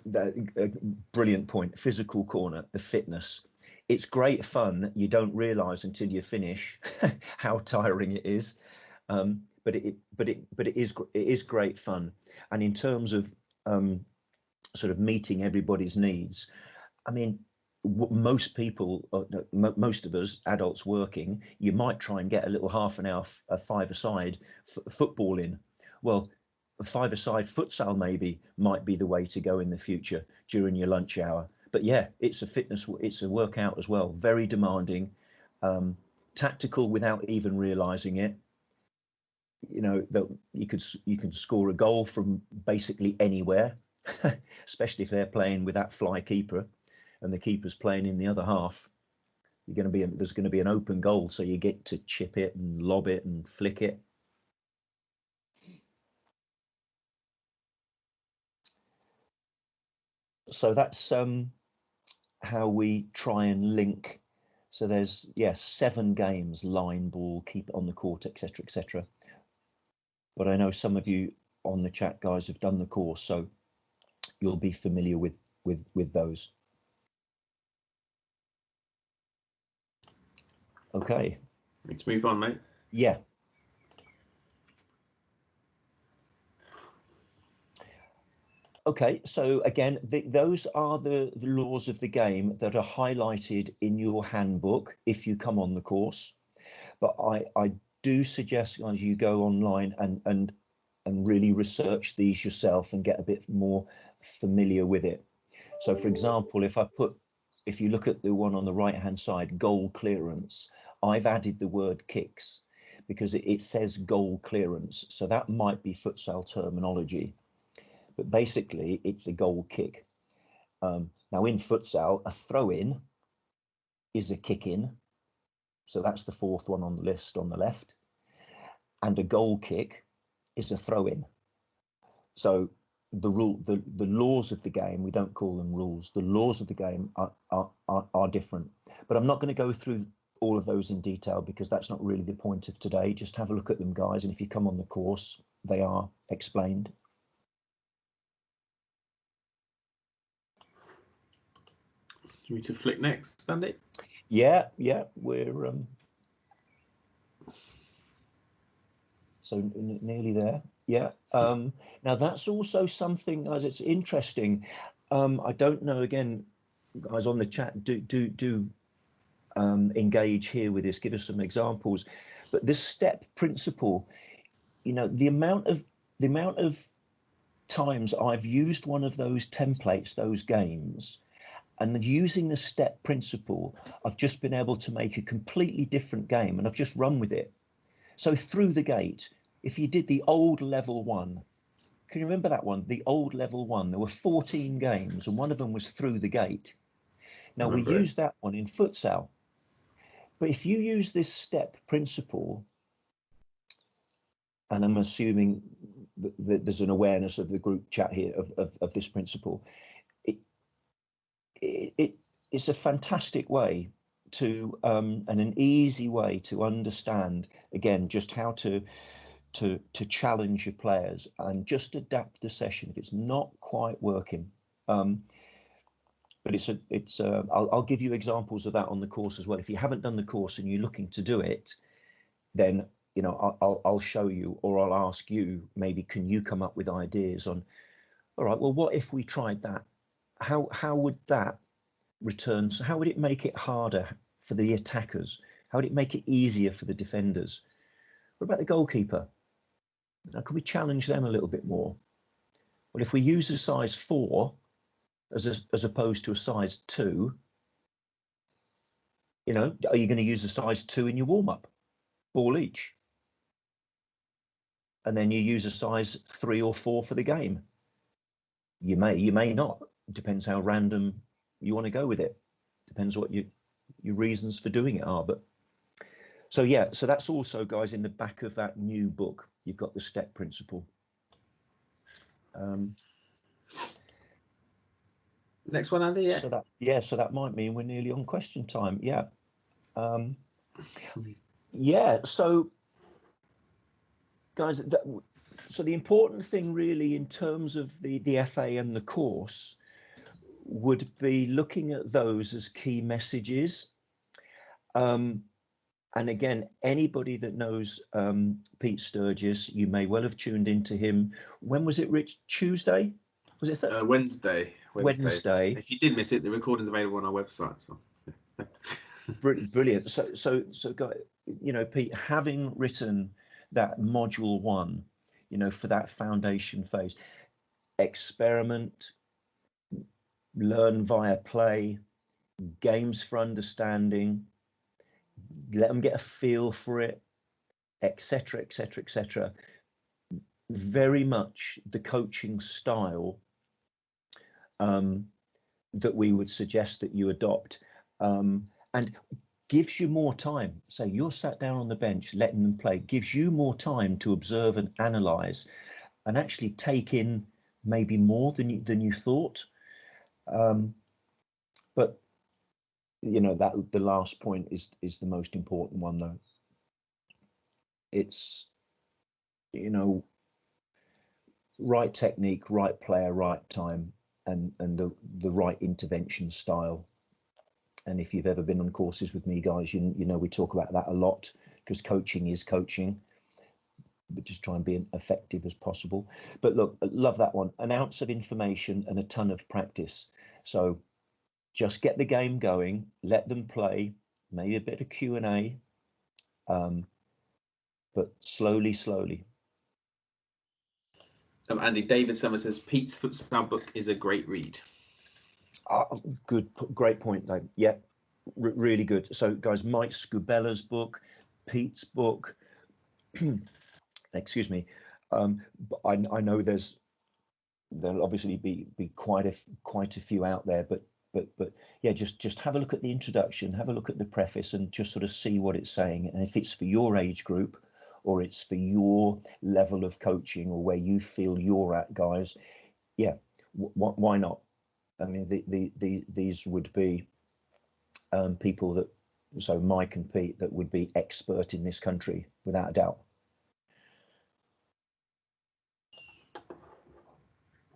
brilliant point. Physical corner, the fitness. It's great fun. You don't realise until you finish how tiring it is, but it is great fun. And in terms of sort of meeting everybody's needs, I mean, most people, most of us adults working, you might try and get a little half an hour, a five-a-side football in. Well, a five-a-side futsal maybe might be the way to go in the future during your lunch hour. But yeah, it's a workout as well. Very demanding, tactical without even realizing it. That you can score a goal from basically anywhere, especially if they're playing with that fly keeper and the keeper's playing in the other half. There's going to be an open goal, so you get to chip it and lob it and flick it. So that's how we try and link. So there's 7 games: line, ball, keep it on the court, etc., etc. But I know some of you on the chat, guys, have done the course, so you'll be familiar with those. Okay. Let's move on, mate. Yeah. Okay, so again, those are the laws of the game that are highlighted in your handbook if you come on the course. But I do suggest, guys, you go online and really research these yourself and get a bit more familiar with it. So, for example, if you look at the one on the right-hand side, goal clearance, I've added the word kicks because it says goal clearance. So that might be futsal terminology. But basically, it's a goal kick. Now, in futsal, a throw-in is a kick-in. So that's the 4th one on the list on the left. And a goal kick is a throw-in. So the laws of the game, we don't call them rules. The laws of the game are different. But I'm not going to go through all of those in detail because that's not really the point of today. Just have a look at them, guys. And if you come on the course, they are explained. Do you need to flick next, Sandy? Yeah, we're so nearly there. Yeah. Now that's also something, guys. It's interesting. I don't know. Again, guys on the chat, do engage here with this. Give us some examples. But this step principle, the amount of times I've used one of those templates, those games. And using the step principle, I've just been able to make a completely different game, and I've just run with it. So through the gate, if you did the old level 1, can you remember that one? The old level 1, there were 14 games, and one of them was through the gate. Now we use that one in futsal. But if you use this step principle, and I'm assuming that there's an awareness of the group chat here of this principle, it's a fantastic way to and an easy way to understand, again, just how to challenge your players and just adapt the session if it's not quite working. But I'll give you examples of that on the course as well. If you haven't done the course and you're looking to do it, then you know, I'll show you, or I'll ask you, maybe can you come up with ideas on, all right, well, what if we tried that? How would that return? So how would it make it harder for the attackers? How would it make it easier for the defenders? What about the goalkeeper? Now, could we challenge them a little bit more? Well, if we use a size 4 as opposed to a size 2, you know, are you going to use a size 2 in your warm-up? Ball each. And then you use a size 3 or 4 for the game. You may not. It depends how random you want to go with it. Depends what your reasons for doing it are. But so yeah, so that's also, guys, in the back of that new book. You've got the step principle. Next one, Andy. Yeah. So that might mean we're nearly on question time. Yeah. Yeah. So, guys, so the important thing really in terms of the FA and the course would be looking at those as key messages. And again, anybody that knows Pete Sturgis, you may well have tuned into him. When was it, Rich? Tuesday? Was it Wednesday? Wednesday. If you did miss it, the recording's available on our website. So. Brilliant. So, guys, you know, Pete, having written that module 1, you know, for that foundation phase, experiment, learn via play, games for understanding, let them get a feel for it, etc., etc., etc. Very much the coaching style that we would suggest that you adopt, and gives you more time. So you're sat down on the bench, letting them play, gives you more time to observe and analyze, and actually take in maybe more than you thought. But you know, that the last point is the most important one, though. It's, you know, right technique, right player, right time, and the right intervention style. And if you've ever been on courses with me, guys, you know we talk about that a lot, because coaching is coaching, but just try and be as effective as possible. But look, love that one. An ounce of information and a ton of practice. So just get the game going, let them play, maybe a bit of Q&A, but slowly. Andy, David Summers says Pete's Futsal book is a great read. Great point, Dave. Yeah, really good. So, guys, Mike Scubella's book, Pete's book. Excuse me. I know there'll obviously be quite a few out there, but yeah, just have a look at the introduction, have a look at the preface, and just sort of see what it's saying. And if it's for your age group, or it's for your level of coaching, or where you feel you're at, guys, yeah, why not? I mean, these would be people that, so Mike and Pete, that would be expert in this country, without a doubt.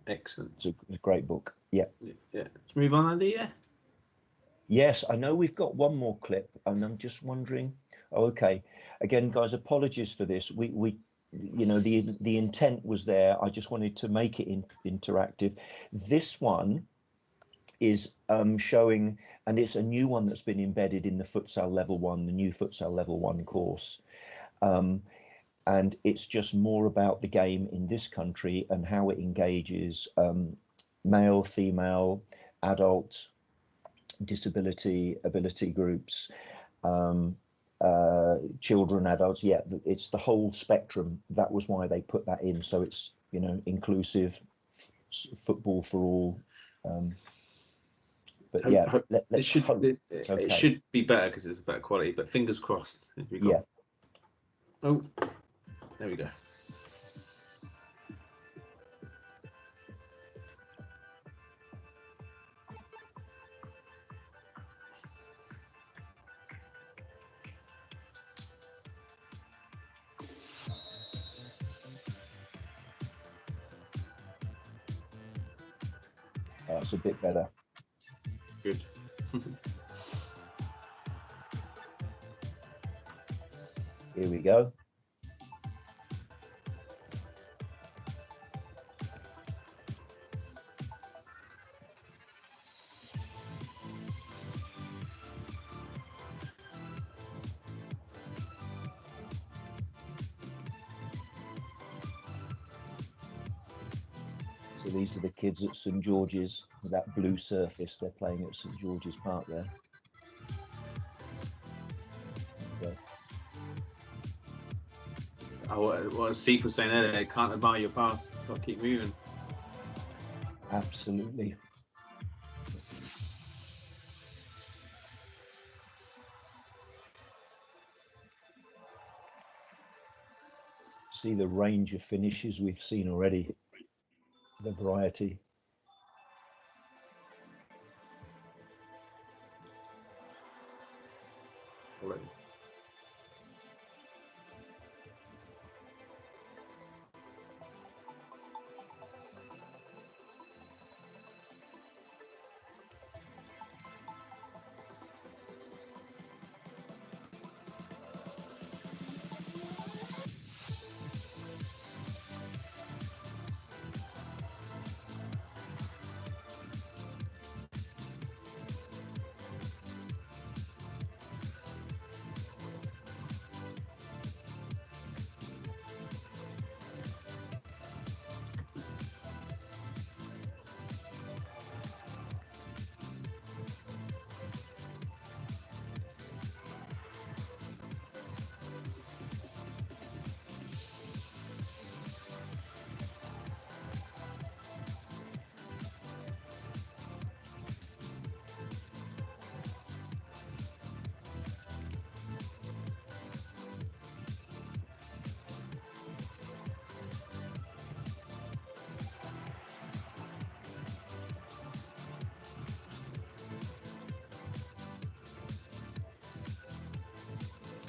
Excellent. It's a great book. Yeah. Let's move on, Andy. Yeah. Yes, I know we've got one more clip, and I'm just wondering. Oh, okay. Again, guys, apologies for this. We you know, the intent was there. I just wanted to make it interactive. This one is showing, and it's a new one that's been embedded in the Futsal Level 1, the new Futsal Level 1 course. And it's just more about the game in this country and how it engages male, female, adult, disability, ability groups, children, adults. Yeah, it's the whole spectrum. That was why they put that in. So it's, you know, inclusive, football for all. But yeah, it should be better because it's better quality. But fingers crossed. Yeah. Oh, there we go. That's a bit better. Good. Here we go. So these are the kids at St George's, with that blue surface. They're playing at St George's Park there. Okay. Oh, what Steve was saying earlier, can't admire your pass, got to keep moving. Absolutely. See the range of finishes we've seen already, the variety. Already.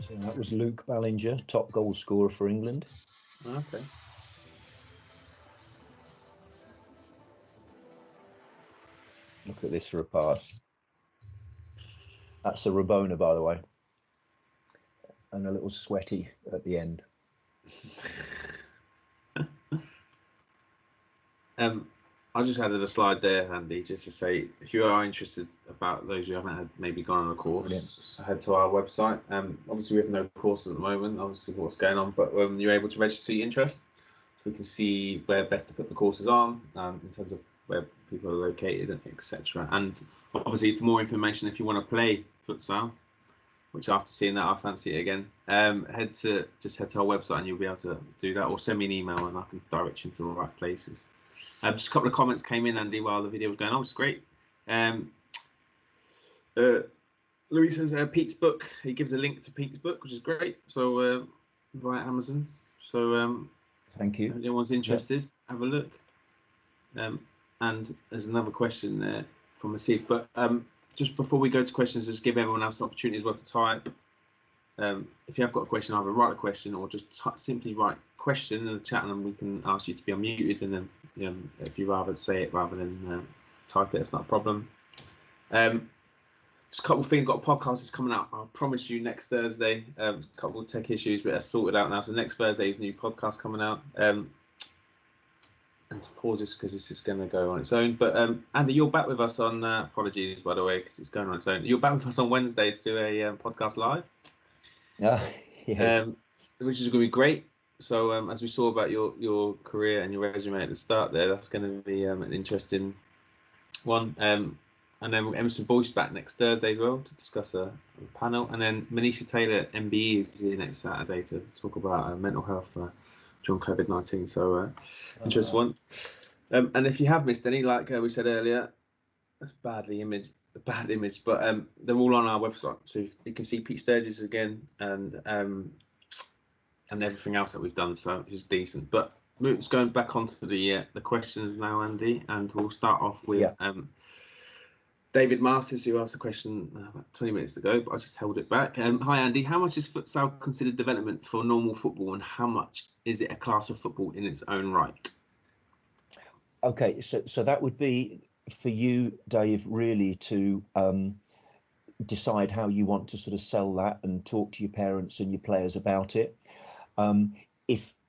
So that was Luke Ballinger, top goal scorer for England. Okay. Look at this for a pass. That's a Rabona, by the way. And a little sweaty at the end. I just added a slide there, Andy, just to say, if you are interested about those who haven't had maybe gone on a course, just head to our website. Obviously, we have no courses at the moment, obviously what's going on, but you're able to register your interest. So we can see where best to put the courses on, in terms of where people are located, etc. And obviously, for more information, if you want to play futsal, which after seeing that I fancy it again, head to our website and you'll be able to do that, or send me an email and I can direct you to the right places. Just a couple of comments came in, Andy, while the video was going on, which is great. Louis says Pete's book, he gives a link to Pete's book, which is great, so via Amazon. So thank you. If anyone's interested, have a look. And there's another question there from Asif, but just before we go to questions, just give everyone else an opportunity as well to type. If you have got a question, either write a question or just simply write question in the chat, and then we can ask you to be unmuted. And then if you rather say it rather than type it, it's not a problem. Just a couple of things. Got a podcast that's coming out. I promise you next Thursday. A couple of tech issues, but that's sorted out now. So next Thursday is a new podcast coming out. And to pause this because this is going to go on its own. But Andy, you're back with us on. Apologies, by the way, because it's going on its own. You're back with us on Wednesday to do a podcast live. Yeah. Which is going to be great. So as we saw about your career and your resume at the start there, that's going to be an interesting one. And then Emerson Boyce back next Thursday as well to discuss a panel. And then Manisha Taylor, MBE, is here next Saturday to talk about mental health during COVID-19. So interesting one. And if you have missed any, like we said earlier, that's a bad image, but they're all on our website. So you can see Pete Sturgis again and everything else that we've done, so which is decent. But it's going back onto the questions now, Andy, and we'll start off with David Masters, who asked a question about 20 minutes ago, but I just held it back. Hi, Andy. How much is futsal considered development for normal football, and how much is it a class of football in its own right? Okay, so that would be for you, Dave, really to decide how you want to sort of sell that and talk to your parents and your players about it.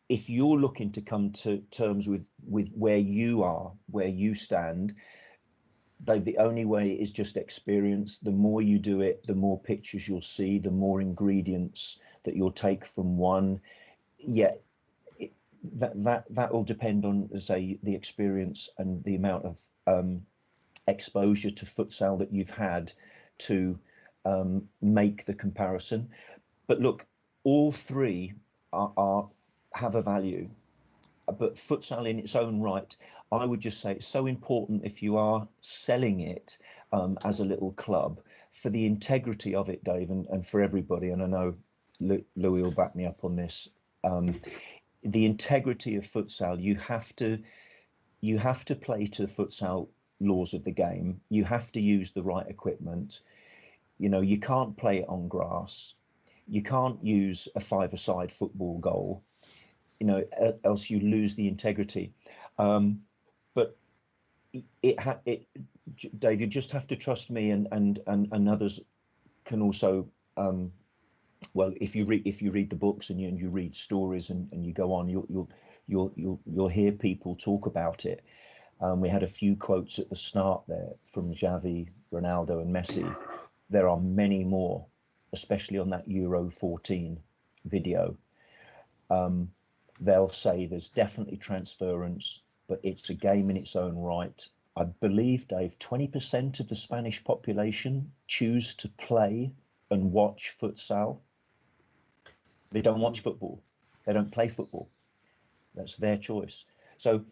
If you're looking to come to terms with where you are, where you stand, Dave, the only way is just experience. The more you do it, the more pictures you'll see, the more ingredients that you'll take from one. Yeah, that will depend on, say, the experience and the amount of exposure to futsal that you've had to make the comparison. But look, all three have a value. But futsal in its own right, I would just say it's so important if you are selling it as a little club, for the integrity of it, Dave, and for everybody. And I know Louis will back me up on this. The integrity of futsal, you have to play to the futsal laws of the game. You have to use the right equipment. You know, you can't play it on grass. You can't use a five-a-side football goal, you know, else you lose the integrity. But Dave, you just have to trust me, and others can also. Well, if you read the books and you read stories and you go on, you'll hear people talk about it. We had a few quotes at the start there from Xavi, Ronaldo, and Messi. There are many more, especially on that Euro 14 video. They'll say there's definitely transference, but it's a game in its own right. I believe, Dave, 20% of the Spanish population choose to play and watch futsal. They don't watch football. They don't play football. That's their choice. So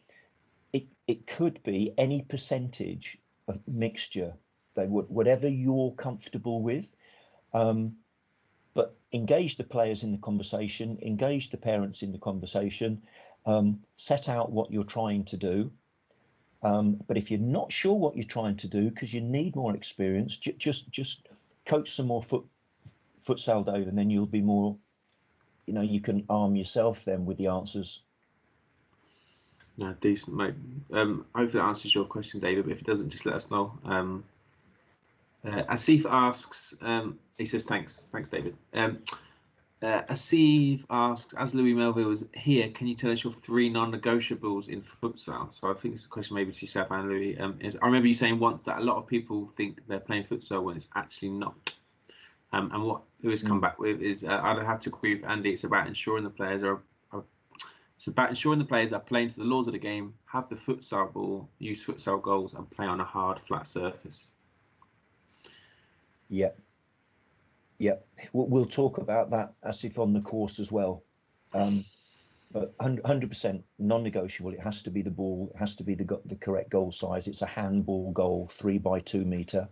it could be any percentage of mixture, whatever you're comfortable with. But engage the players in the conversation, engage the parents in the conversation, set out what you're trying to do. But if you're not sure what you're trying to do because you need more experience, just coach some more futsal, Dave, and then you'll be more, you know, you can arm yourself then with the answers. No, decent, mate. Hopefully that answers your question, David, but if it doesn't, just let us know. Asif asks, he says, thanks, David. Asif asks, as Louis Melville is here, can you tell us your 3 non-negotiables in futsal? So I think it's a question maybe to yourself and Louis. I remember you saying once that a lot of people think they're playing futsal when it's actually not. And what Louis come back with is, I'd have to agree with Andy. It's about ensuring the players are playing to the laws of the game, have the futsal ball, use futsal goals, and play on a hard, flat surface. Yeah. We'll talk about that, Asif, on the course as well. But 100% non-negotiable. It has to be the ball. It has to be the correct goal size. It's a handball goal, 3 by 2 meter.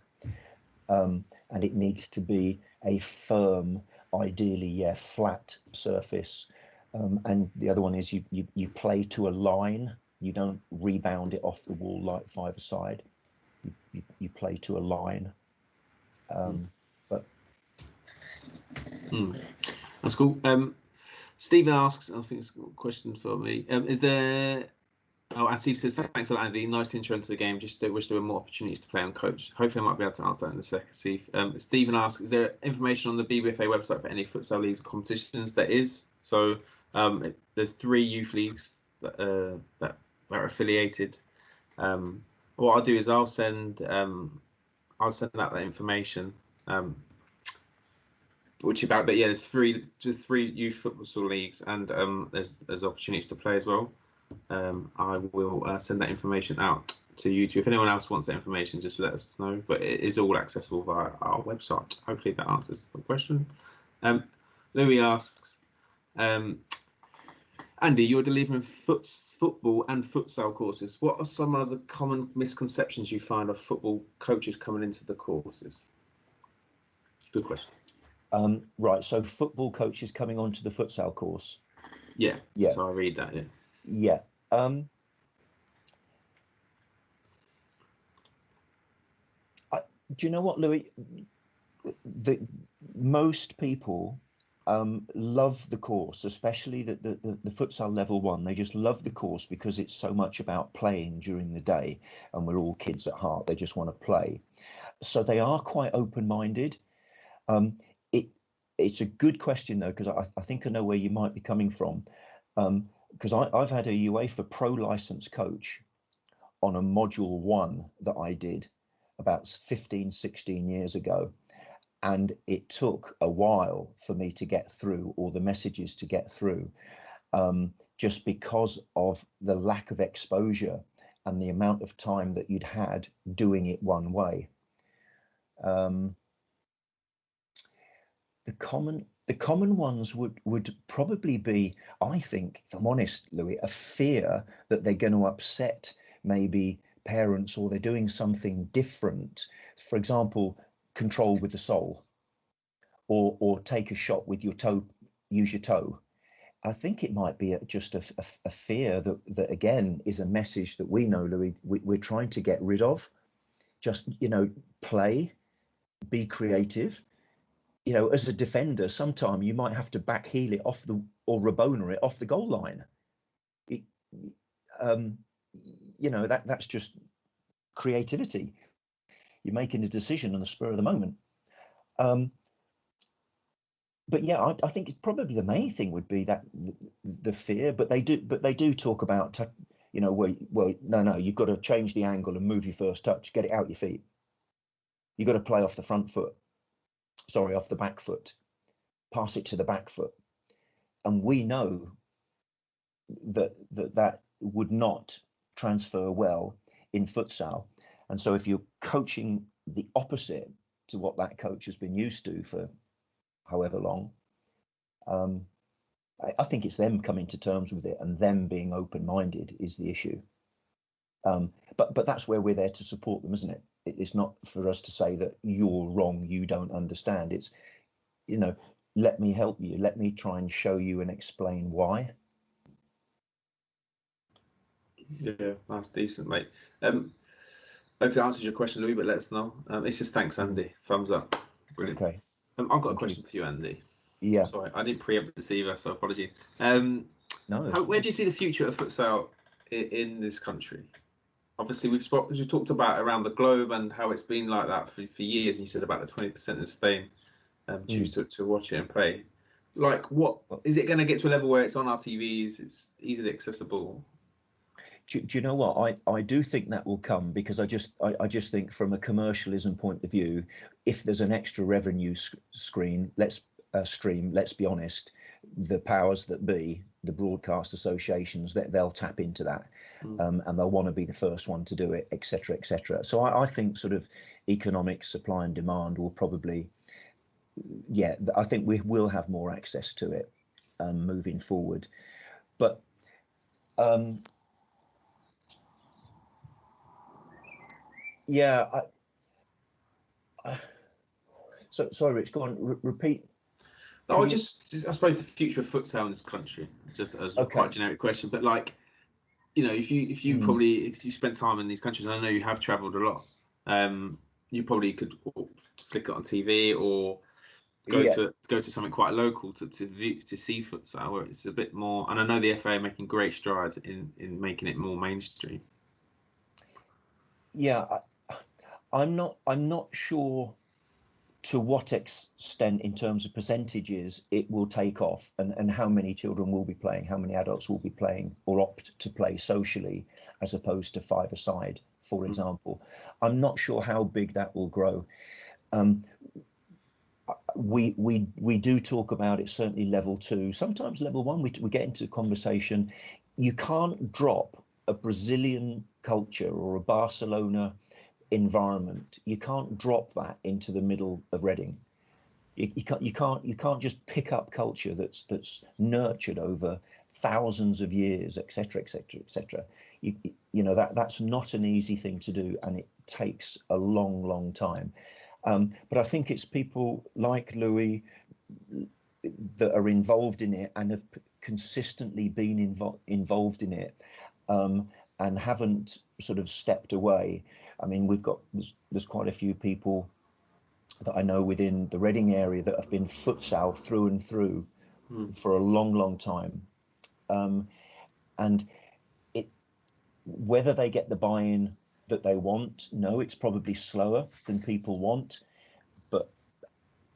And it needs to be a firm, ideally, flat surface. And the other one is you play to a line. You don't rebound it off the wall like five-a-side. You play to a line. That's cool. Stephen asks, I think it's a question for me. Is there? Oh, Asif says, thanks a lot, Andy. Nice intro into the game. Just wish there were more opportunities to play and coach. Hopefully, I might be able to answer that in a second, Asif. Stephen asks, is there information on the BBFA website for any futsal leagues competitions? There is. So there's 3 youth leagues that are affiliated. What I'll do is I'll send out that information. Which about, but yeah, there's 3 youth futsal leagues, and there's opportunities to play as well. I will send that information out to you too. If anyone else wants that information, just let us know. But it is all accessible via our website. Hopefully that answers the question. Louis asks, Andy, you're delivering football and futsal courses. What are some of the common misconceptions you find of football coaches coming into the courses? Good question. Right, so football coaches coming onto the futsal course. Yeah. So I read that. Yeah. Do you know what, Louis? Most people love the course, especially the futsal level 1. They just love the course because it's so much about playing during the day, and we're all kids at heart. They just want to play. So they are quite open-minded. It's a good question, though, because I think I know where you might be coming from. Because I've had a UEFA Pro license coach on a module 1 that I did about 15, 16 years ago. And it took a while for me to get through, or the messages to get through. just because of the lack of exposure and the amount of time that you'd had doing it one way. The common ones would probably be, I think, if I'm honest, Louis, a fear that they're going to upset maybe parents, or they're doing something different. For example, control with the sole, or take a shot with your toe, use your toe. I think it might be just a fear that again is a message that we know, Louis, we're trying to get rid of. Just, play, be creative. As a defender, sometime you might have to back heel it off or Rabona it off the goal line. That's just creativity. You're making a decision on the spur of the moment. But yeah, I think it's probably the main thing would be that the fear. But they do talk about, no, you've got to change the angle and move your first touch, get it out your feet. You've got to play off the front foot. Sorry, off the back foot. Pass it to the back foot. And we know that would not transfer well in futsal. And so if you're coaching the opposite to what that coach has been used to for however long, I think it's them coming to terms with it, and them being open-minded is the issue. But that's where we're there to support them, isn't it? It's not for us to say that you're wrong, you don't understand. It's, let me help you. Let me try and show you and explain why. Yeah, that's decent, mate. Hopefully answers your question, Louis, but let us know. It says thanks, Andy. Thumbs up. Brilliant. Okay. I've got a question for you, Andy. Yeah. Sorry, I didn't preempt this either, so apologies. No. Where do you see the future of futsal in this country? Obviously, we've talked about around the globe and how it's been like that for years. And you said about the 20% in Spain choose to watch it and play. Like, what is it going to get to a level where it's on our TVs? It's easily accessible. Do you know what? I do think that will come, because I just think from a commercialism point of view, if there's an extra revenue stream, let's be honest, the powers that be, the broadcast associations, that they'll tap into that, and they'll want to be the first one to do it, etc., etc. So I think sort of economic supply and demand will probably, I think we will have more access to it moving forward. But so sorry, Rich, go on, repeat. No, I suppose the future of futsal in this country, just as quite a generic question, but like, if you spend time in these countries, and I know you have travelled a lot, you probably could flick it on TV or go to something quite local to see futsal, where it's a bit more. And I know the FA are making great strides in making it more mainstream. Yeah, I'm not sure to what extent, in terms of percentages, it will take off, and how many children will be playing, how many adults will be playing or opt to play socially as opposed to five-a-side, for example. I'm not sure how big that will grow. We do talk about it, certainly level 2, sometimes level 1. We get into conversation. You can't drop a Brazilian culture or a Barcelona environment. You can't drop that into the middle of Reading. You can't just pick up culture that's nurtured over thousands of years, etc., etc., etc. That's not an easy thing to do, and it takes a long time. But I think it's people like Louis that are involved in it and have consistently been involved in it, and haven't sort of stepped away. I mean, there's quite a few people that I know within the Reading area that have been futsal through and through for a long time. And whether they get the buy-in that they want, no, it's probably slower than people want, but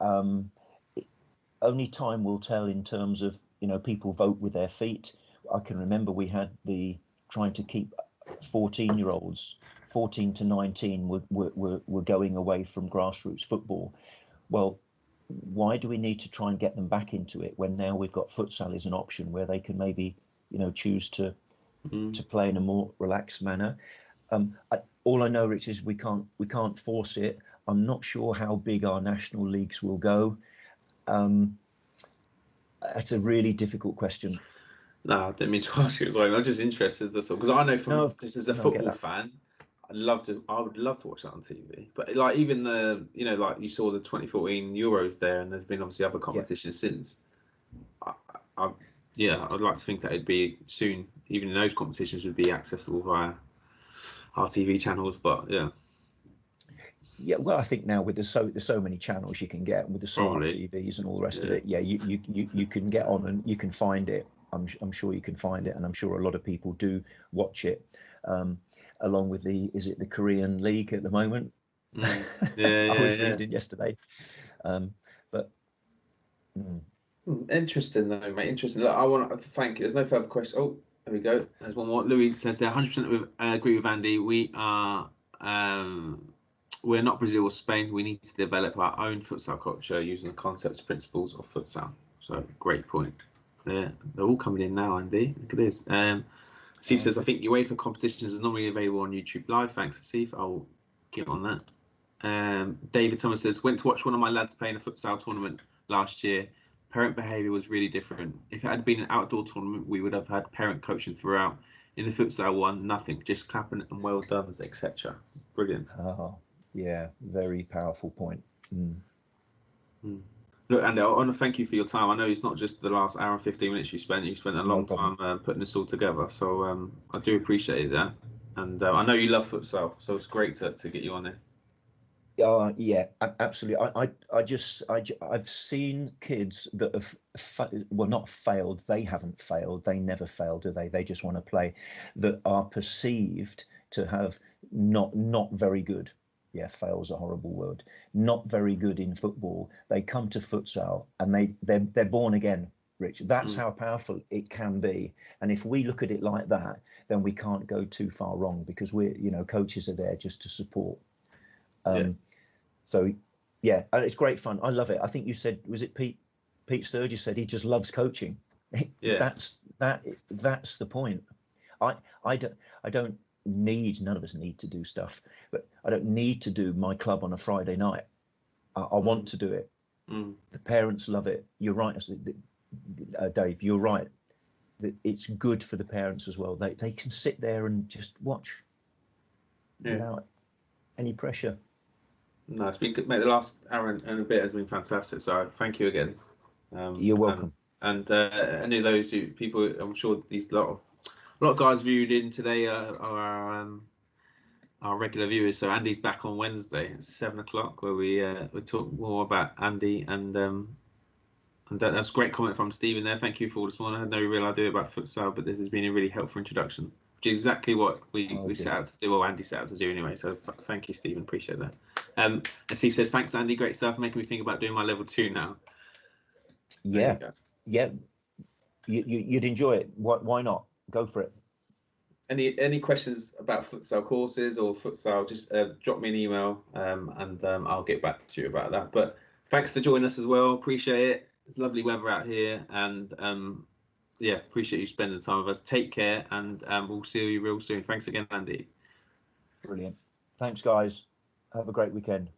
only time will tell in terms of, people vote with their feet. I can remember we had trying to keep 14-year-olds, 14 to 19 were going away from grassroots football. Well, why do we need to try and get them back into it when now we've got futsal as an option where they can maybe, choose to play in a more relaxed manner. All I know, Rich, is we can't force it. I'm not sure how big our national leagues will go. That's a really difficult question. No, I didn't mean to ask you as well. I'm just interested, that's all. Because I know just as a football fan, I would love to watch that on TV. But like even the, like you saw the 2014 Euros there, and there's been obviously other competitions since. I'd like to think that it'd be soon, even in those competitions, would be accessible via our TV channels. But yeah. Yeah, well, I think now with there's so many channels you can get, with the smart TVs and all the rest of it. Yeah, you can get on and you can find it. I'm sure you can find it, and I'm sure a lot of people do watch it. Along with the Korean League at the moment. I was reading yesterday. Interesting though, mate. Interesting. Look, I want to thank you. There's no further questions. Oh, there we go. There's one more. Louis says there, 100% agree with Andy. We're not Brazil or Spain. We need to develop our own futsal culture using the concepts and principles of futsal. So great point. They're all coming in now, Andy. Look at this. Steve says, I think UEFA competitions are normally available on YouTube Live. Thanks, Steve. I'll get on that. David Thomas says, went to watch one of my lads play in a futsal tournament last year. Parent behaviour was really different. If it had been an outdoor tournament, we would have had parent coaching throughout. In the futsal one, nothing, just clapping and well done, etc. Brilliant. Oh, yeah, very powerful point. Look, Andy, I want to thank you for your time. I know it's not just the last hour and 15 minutes you spent. You spent a long time putting this all together. So I do appreciate that. And I know you love futsal, so it's great to get you on there. Yeah, absolutely. I've seen kids that have not failed. They haven't failed. They never fail, do they? They just want to play. That are perceived to have not very good. Yeah, fail's a horrible word. Not very good in football. They come to futsal and they're born again, Rich. That's how powerful it can be. And if we look at it like that, then we can't go too far wrong, because coaches are there just to support. So yeah, it's great fun. I love it. I think you said, was it Pete Sturgis said he just loves coaching. Yeah. That's the point. I don't need, none of us need to do stuff, but I don't need to do my club on a Friday night. I want to do it. The parents love it. You're right, Dave, you're right. It's good for the parents as well. They can sit there and just watch without any pressure. No, it's been good, mate. The last hour and a bit has been fantastic. So thank you again. You're welcome. And any of those people, I'm sure these lot of guys viewed in today are our regular viewers. So Andy's back on Wednesday at 7:00, where we talk more about Andy, and that's a great comment from Stephen there. Thank you for all this morning. I had no real idea about futsal, but this has been a really helpful introduction, which is exactly what we set out to do, or Andy set out to do anyway. So thank you, Stephen. Appreciate that. And Steve says, thanks, Andy. Great stuff. Making me think about doing my level 2 now. Yeah. You'd enjoy it. Why not? Go for it. Any questions about futsal courses or futsal, just drop me an email and I'll get back to you about that. But thanks for joining us as well. Appreciate it. It's lovely weather out here, and appreciate you spending the time with us. Take care, and we'll see you real soon. Thanks again, Andy. Brilliant. Thanks, guys. Have a great weekend.